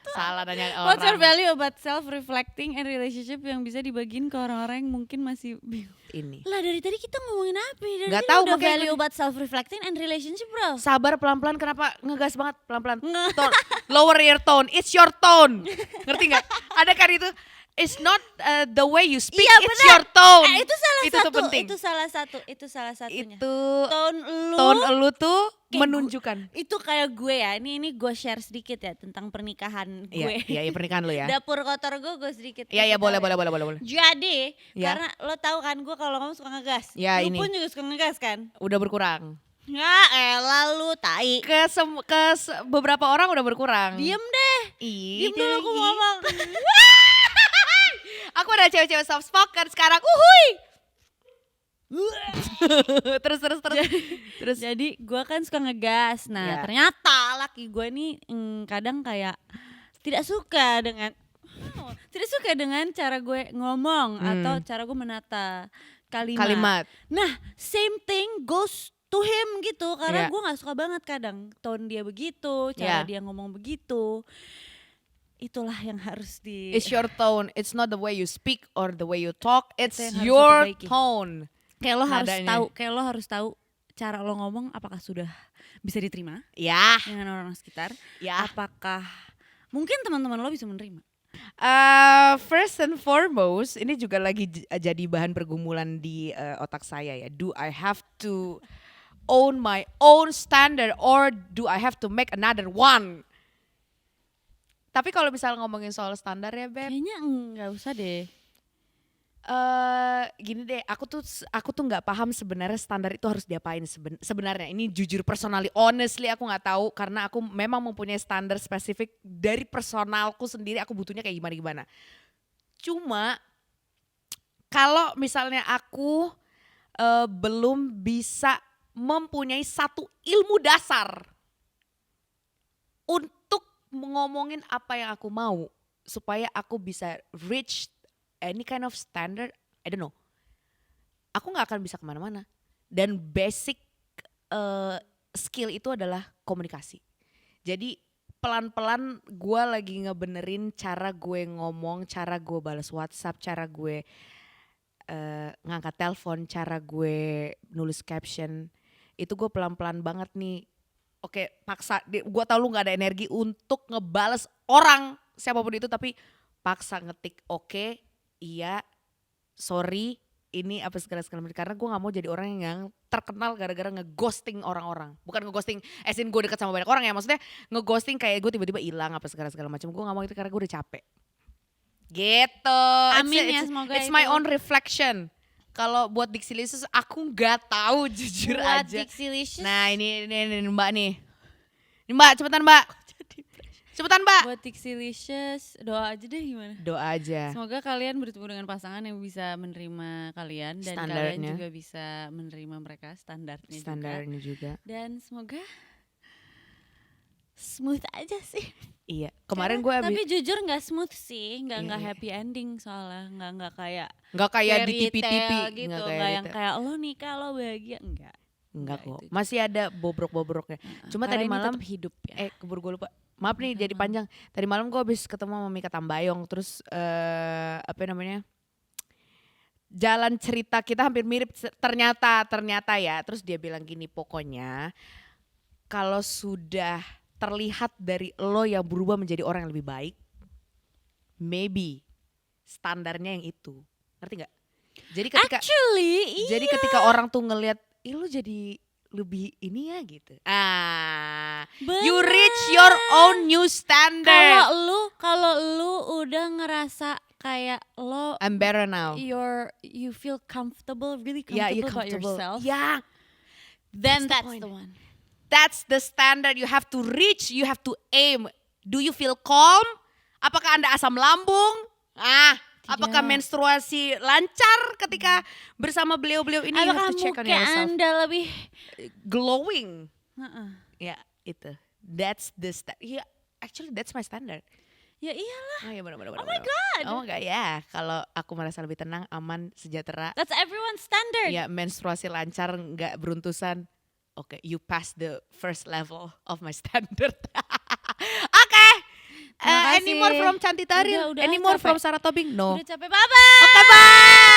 Speaker 1: Salah nanya orang.
Speaker 2: What's your value about self-reflecting and relationship yang bisa dibagiin ke orang-orang yang mungkin masih bingung?
Speaker 1: Ini.
Speaker 2: Lah dari tadi kita ngomongin apa? Dari
Speaker 1: Nggak
Speaker 2: tadi
Speaker 1: tahu,
Speaker 2: udah
Speaker 1: makanya
Speaker 2: value about self-reflecting and relationship bro.
Speaker 1: Sabar pelan-pelan, kenapa ngegas banget pelan-pelan. Lower your tone, it's your tone. Ngerti gak? Ada kan itu, it's not the way you speak,
Speaker 2: Iya,
Speaker 1: it's
Speaker 2: bener.
Speaker 1: your tone.
Speaker 2: Itu salah
Speaker 1: Itu
Speaker 2: satu.
Speaker 1: tuh penting.
Speaker 2: Itu salah satunya.
Speaker 1: Itu
Speaker 2: Tone
Speaker 1: lu tuh
Speaker 2: kayak
Speaker 1: menunjukkan.
Speaker 2: itu kayak gue ya. Ini gue share sedikit ya tentang pernikahan gue.
Speaker 1: Iya, pernikahan lu ya.
Speaker 2: Dapur kotor gue sedikit.
Speaker 1: Iya,
Speaker 2: kasih
Speaker 1: boleh,
Speaker 2: tahu ya.
Speaker 1: boleh.
Speaker 2: Jadi,
Speaker 1: Ya.
Speaker 2: karena lo tahu kan gue kalau ngomong suka ngegas.
Speaker 1: Ya,
Speaker 2: Lu
Speaker 1: ini.
Speaker 2: pun juga suka ngegas kan?
Speaker 1: Udah berkurang.
Speaker 2: Nggak, elah lu tai.
Speaker 1: Beberapa orang udah berkurang.
Speaker 2: Diem deh.
Speaker 1: Ih,
Speaker 2: Diem dulu aku
Speaker 1: ih.
Speaker 2: ngomong.
Speaker 1: Aku ada cewek-cewek soft spoken sekarang. Uhuy. terus. Terus
Speaker 2: Jadi gue kan suka ngegas. Nah
Speaker 1: Ya.
Speaker 2: ternyata laki gue nih kadang kayak tidak suka dengan cara gue ngomong atau cara gue menata kalimat. Nah same thing goes to him gitu. Karena
Speaker 1: Ya.
Speaker 2: gue gak suka banget kadang tone dia begitu, cara
Speaker 1: Ya.
Speaker 2: dia ngomong begitu. Itulah yang harus
Speaker 1: It's your tone. It's not the way you speak or the way you talk. It's
Speaker 2: yang harus
Speaker 1: your
Speaker 2: lo perbaiki.
Speaker 1: tone.
Speaker 2: Kayak lo harus
Speaker 1: Nadanya.
Speaker 2: tahu, cara lo ngomong apakah sudah bisa diterima
Speaker 1: Ya,
Speaker 2: dengan orang sekitar.
Speaker 1: ya.
Speaker 2: Apakah mungkin teman-teman lo bisa menerima?
Speaker 1: First and foremost, ini juga lagi jadi bahan pergumulan di otak saya ya. Do I have to own my own standard or do I have to make another one? Tapi kalau misalnya ngomongin soal standar ya Beb,
Speaker 2: Kayaknya nggak usah deh.
Speaker 1: gini deh, aku tuh nggak paham sebenarnya standar itu harus diapain sebenarnya. Ini jujur personally, honestly aku nggak tahu karena aku memang mempunyai standar spesifik dari personalku sendiri. Aku butuhnya kayak gimana. Cuma kalau misalnya aku belum bisa mempunyai satu ilmu dasar untuk ngomongin apa yang aku mau supaya aku bisa reach any kind of standard, I don't know. Aku nggak akan bisa kemana-mana. Dan basic skill itu adalah komunikasi. Jadi pelan-pelan gue lagi ngebenerin cara gue ngomong, cara gue balas WhatsApp, cara gue ngangkat telepon, cara gue nulis caption. Itu gue pelan-pelan banget nih. Oke, paksa. Gue tau lu gak ada energi untuk ngebales orang siapapun itu, tapi paksa ngetik oke, iya, sorry, ini apa segala macam. Karena gue gak mau jadi orang yang terkenal gara-gara ngeghosting orang-orang. Bukan ngeghosting as in gue deket sama banyak orang ya, maksudnya ngeghosting kayak gue tiba-tiba hilang apa segala macam. Gue gak mau itu karena gue udah capek. Gitu.
Speaker 2: Amin ya, semoga
Speaker 1: it's my
Speaker 2: itu.
Speaker 1: own reflection. Kalau buat Dixilicious aku gak tahu jujur
Speaker 2: Buat
Speaker 1: aja.
Speaker 2: Dixilicious.
Speaker 1: Nah ini Mbak nih. Ini Mbak, cepetan Mbak. Cepetan Mbak.
Speaker 2: Buat Dixilicious, doa aja deh gimana.
Speaker 1: Doa aja.
Speaker 2: Semoga kalian bertemu dengan pasangan yang bisa menerima kalian dan
Speaker 1: Standarnya.
Speaker 2: kalian juga bisa menerima mereka standarnya juga.
Speaker 1: juga.
Speaker 2: Dan semoga smooth aja sih.
Speaker 1: Iya. Kemarin gue
Speaker 2: Tapi jujur nggak smooth sih, nggak
Speaker 1: Iya.
Speaker 2: happy ending soalnya, nggak kayak
Speaker 1: nggak kayak di
Speaker 2: fairy
Speaker 1: TV-TV
Speaker 2: tale gitu,
Speaker 1: nggak
Speaker 2: nggak yang
Speaker 1: gitu.
Speaker 2: kayak lo nikah lo bahagia, enggak.
Speaker 1: Enggak
Speaker 2: Enggak
Speaker 1: kok.
Speaker 2: itu.
Speaker 1: Masih ada bobrok-bobroknya. Cuma
Speaker 2: Karena
Speaker 1: tadi
Speaker 2: ini
Speaker 1: malam
Speaker 2: tetap hidup ya.
Speaker 1: keburu gue lupa. Maaf nih jadi panjang. Tadi malam gue habis ketemu sama Mika Tambayong, terus apa namanya? Jalan cerita kita hampir mirip ternyata ya. Terus dia bilang gini, pokoknya kalau sudah terlihat dari lo yang berubah menjadi orang yang lebih baik, maybe standarnya yang itu. Ngerti gak? Jadi ketika
Speaker 2: Actually,
Speaker 1: jadi ketika orang tuh ngelihat, ih lo jadi lebih ini ya gitu. You reach your own new standard.
Speaker 2: Kalau lu udah ngerasa kayak lo
Speaker 1: I'm better now.
Speaker 2: you feel comfortable, really
Speaker 1: Yeah,
Speaker 2: comfortable
Speaker 1: you're
Speaker 2: about
Speaker 1: comfortable.
Speaker 2: yourself.
Speaker 1: Yeah,
Speaker 2: Then
Speaker 1: That's
Speaker 2: that's
Speaker 1: the
Speaker 2: the one.
Speaker 1: that's the standard you have to reach, you have to aim. Do you feel calm? Apakah Anda asam lambung? Apakah menstruasi lancar ketika bersama beliau-beliau ini? You
Speaker 2: Apakah
Speaker 1: have to check on
Speaker 2: muka
Speaker 1: yourself.
Speaker 2: Anda lebih
Speaker 1: Glowing.
Speaker 2: Heeh.
Speaker 1: Ya, itu. That's the yeah, actually that's my standard.
Speaker 2: Ya iyalah.
Speaker 1: Oh, iya, benar.
Speaker 2: Oh my God.
Speaker 1: Oh enggak ya, kalau aku merasa lebih tenang, aman, sejahtera.
Speaker 2: That's everyone's standard.
Speaker 1: Ya, menstruasi lancar, enggak beruntusan. Oke, you pass the first level of my standard. Oke.
Speaker 2: Terima
Speaker 1: Any more
Speaker 2: kasih.
Speaker 1: from Cantik Taril?
Speaker 2: Udah,
Speaker 1: Any more
Speaker 2: capek.
Speaker 1: from Sarah Tobing? No.
Speaker 2: Udah capek, bye-bye.
Speaker 1: Oke, bye.